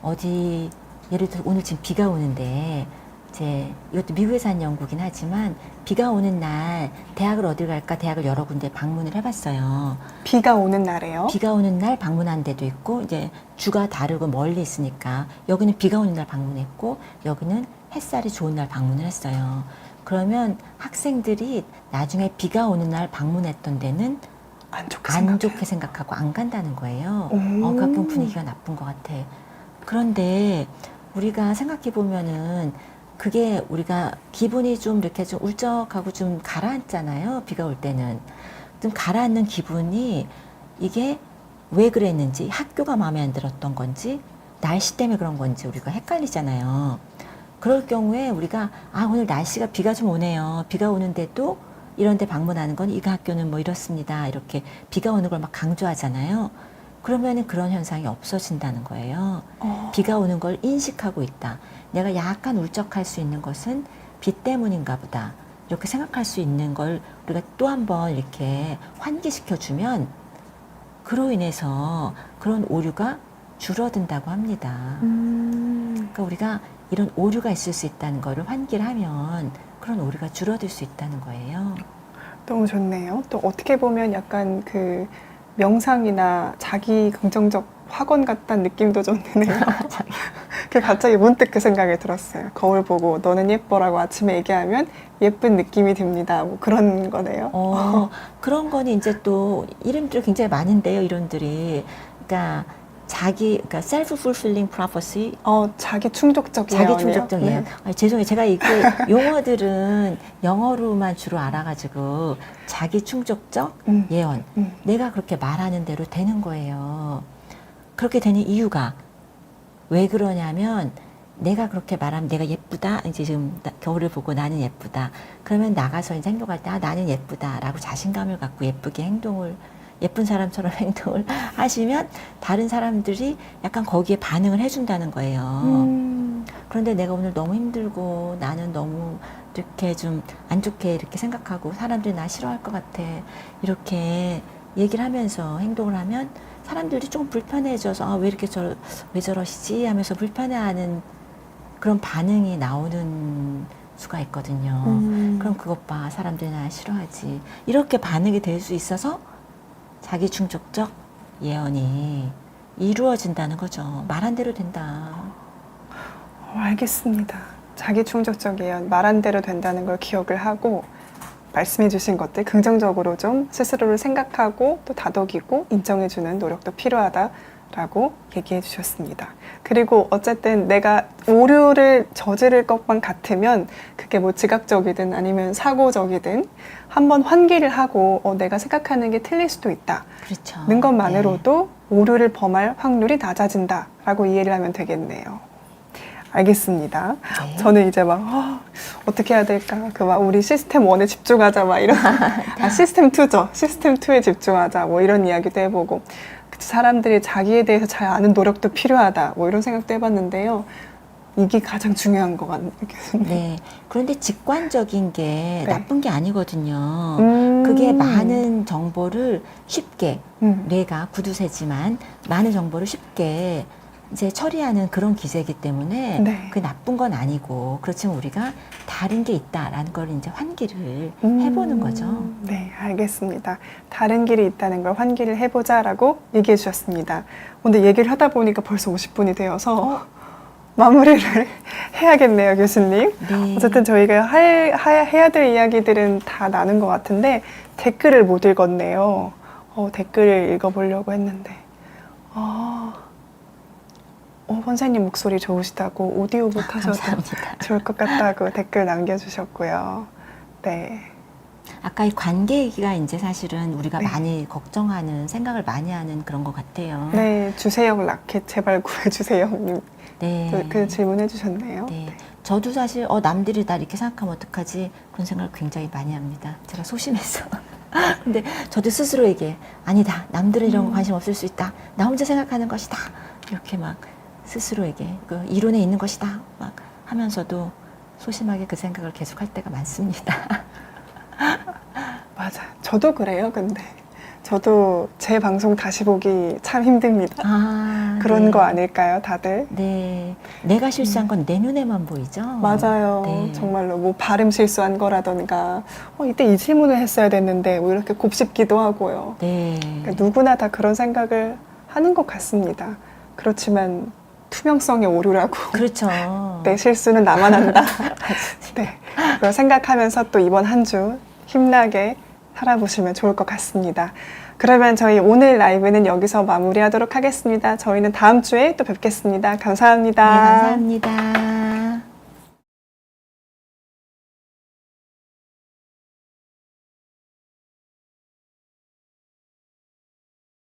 어디 예를 들어 오늘 지금 비가 오는데 이제 이것도 미국에서 한 연구긴 하지만 비가 오는 날 대학을 어딜 갈까 대학을 여러 군데 방문을 해봤어요. 비가 오는 날에요. 비가 오는 날 방문한 데도 있고 이제 주가 다르고 멀리 있으니까 여기는 비가 오는 날 방문했고 여기는 햇살이 좋은 날 방문을 했어요. 그러면 학생들이 나중에 비가 오는 날 방문했던 데는 안 좋게 생각하고 안 간다는 거예요. 그 학교 분위기가 나쁜 것 같아. 그런데 우리가 생각해 보면은 그게 우리가 기분이 좀 이렇게 좀 울적하고 좀 가라앉잖아요. 비가 올 때는. 좀 가라앉는 기분이 이게 왜 그랬는지 학교가 마음에 안 들었던 건지 날씨 때문에 그런 건지 우리가 헷갈리잖아요. 그럴 경우에 우리가 오늘 날씨가 비가 좀 오네요. 비가 오는데도 이런 데 방문하는 건 이 학교는 뭐 이렇습니다. 이렇게 비가 오는 걸 막 강조하잖아요. 그러면은 그런 현상이 없어진다는 거예요. 비가 오는 걸 인식하고 있다. 내가 약간 울적할 수 있는 것은 비 때문인가 보다. 이렇게 생각할 수 있는 걸 우리가 또 한 번 이렇게 환기시켜주면 그로 인해서 그런 오류가 줄어든다고 합니다. 그러니까 우리가 이런 오류가 있을 수 있다는 거를 환기를 하면 그런 오류가 줄어들 수 있다는 거예요. 너무 좋네요. 또 어떻게 보면 약간 그 명상이나 자기 긍정적 학원 같다는 느낌도 좀 드네요. 그 갑자기 문득 그 생각이 들었어요. 거울 보고 너는 예뻐라고 아침에 얘기하면 예쁜 느낌이 듭니다. 뭐 그런 거네요. 그런 거는 이제 또 이름들이 굉장히 많은데요. 이름들이. 그러니까 그러니까 self-fulfilling prophecy. 자기 충족적 예언이요. 자기 충족적 예언. 네. 죄송해요. 제가 이게 용어들은 영어로만 주로 알아가지고 자기 충족적 예언. 내가 그렇게 말하는 대로 되는 거예요. 그렇게 되는 이유가 왜 그러냐면 내가 그렇게 말하면 내가 예쁘다. 이제 지금 겨울을 보고 나는 예쁘다. 그러면 나가서 이제 행동할 때 나는 예쁘다라고 자신감을 갖고 예쁜 사람처럼 행동을 하시면 다른 사람들이 약간 거기에 반응을 해준다는 거예요. 그런데 내가 오늘 너무 힘들고 나는 너무 이렇게 좀 안 좋게 이렇게 생각하고 사람들이 나 싫어할 것 같아. 이렇게 얘기를 하면서 행동을 하면 사람들이 조금 불편해져서 왜 저러시지 하면서 불편해하는 그런 반응이 나오는 수가 있거든요. 그럼 그것 봐. 사람들이 나 싫어하지. 이렇게 반응이 될 수 있어서 자기 충족적 예언이 이루어진다는 거죠. 말한 대로 된다. 알겠습니다. 자기 충족적 예언, 말한 대로 된다는 걸 기억을 하고 말씀해 주신 것들 긍정적으로 좀 스스로를 생각하고 또 다독이고 인정해주는 노력도 필요하다라고 얘기해 주셨습니다. 그리고 어쨌든 내가 오류를 저지를 것만 같으면 그게 뭐 지각적이든 아니면 사고적이든 한번 환기를 하고 내가 생각하는 게 틀릴 수도 있다. 그렇죠. 는 것만으로도 오류를 범할 확률이 낮아진다라고 이해를 하면 되겠네요. 알겠습니다. 네. 저는 이제 어떻게 해야 될까? 우리 시스템 1에 집중하자 이런 시스템 2죠. 시스템 2에 집중하자 이런 이야기도 해보고 사람들이 자기에 대해서 잘 아는 노력도 필요하다 이런 생각도 해봤는데요. 이게 가장 중요한 것 같네요, 교수님. 네. 그런데 직관적인 게 네. 나쁜 게 아니거든요. 그게 많은 정보를 쉽게 뇌가 구두쇠지만 많은 정보를 쉽게 이제 처리하는 그런 기제이기 때문에 네. 그게 나쁜 건 아니고 그렇지만 우리가 다른 게 있다라는 걸 이제 환기를 해보는 거죠. 네, 알겠습니다. 다른 길이 있다는 걸 환기를 해보자라고 얘기해 주셨습니다. 근데 얘기를 하다 보니까 벌써 50분이 되어서 마무리를 해야겠네요, 교수님. 네. 어쨌든 저희가 해야 될 이야기들은 다 나눈 것 같은데 댓글을 못 읽었네요. 댓글을 읽어보려고 했는데 선생님 목소리 좋으시다고 오디오북 하셔도 감사합니다. 좋을 것 같다고 댓글 남겨주셨고요. 네. 아까 이 관계 얘기가 이제 사실은 우리가 네. 많이 걱정하는 생각을 많이 하는 그런 것 같아요. 네, 주세영 라켓 제발 구해주세요. 님 네. 그 질문해 주셨네요. 네. 저도 사실 남들이 나 이렇게 생각하면 어떡하지 그런 생각을 굉장히 많이 합니다. 제가 소심해서. 근데 저도 스스로에게 아니다. 남들은 이런 거 관심 없을 수 있다. 나 혼자 생각하는 것이다. 이렇게 막 스스로에게 그 이론에 있는 것이다. 막 하면서도 소심하게 그 생각을 계속 할 때가 많습니다. 맞아. 저도 그래요. 근데 저도 제 방송 다시 보기 참 힘듭니다. 그런 네. 거 아닐까요, 다들? 네. 내가 실수한 건 내 눈에만 보이죠? 맞아요. 네. 정말로 뭐 발음 실수한 거라던가 이때 이 질문을 했어야 됐는데 뭐 이렇게 곱씹기도 하고요. 네. 그러니까 누구나 다 그런 생각을 하는 것 같습니다. 그렇지만 투명성의 오류라고. 그렇죠. 내 실수는 나만 한다. 네. 그걸 생각하면서 또 이번 한 주 힘나게 살아보시면 좋을 것 같습니다. 그러면 저희 오늘 라이브는 여기서 마무리하도록 하겠습니다. 저희는 다음 주에 또 뵙겠습니다. 감사합니다. 네, 감사합니다.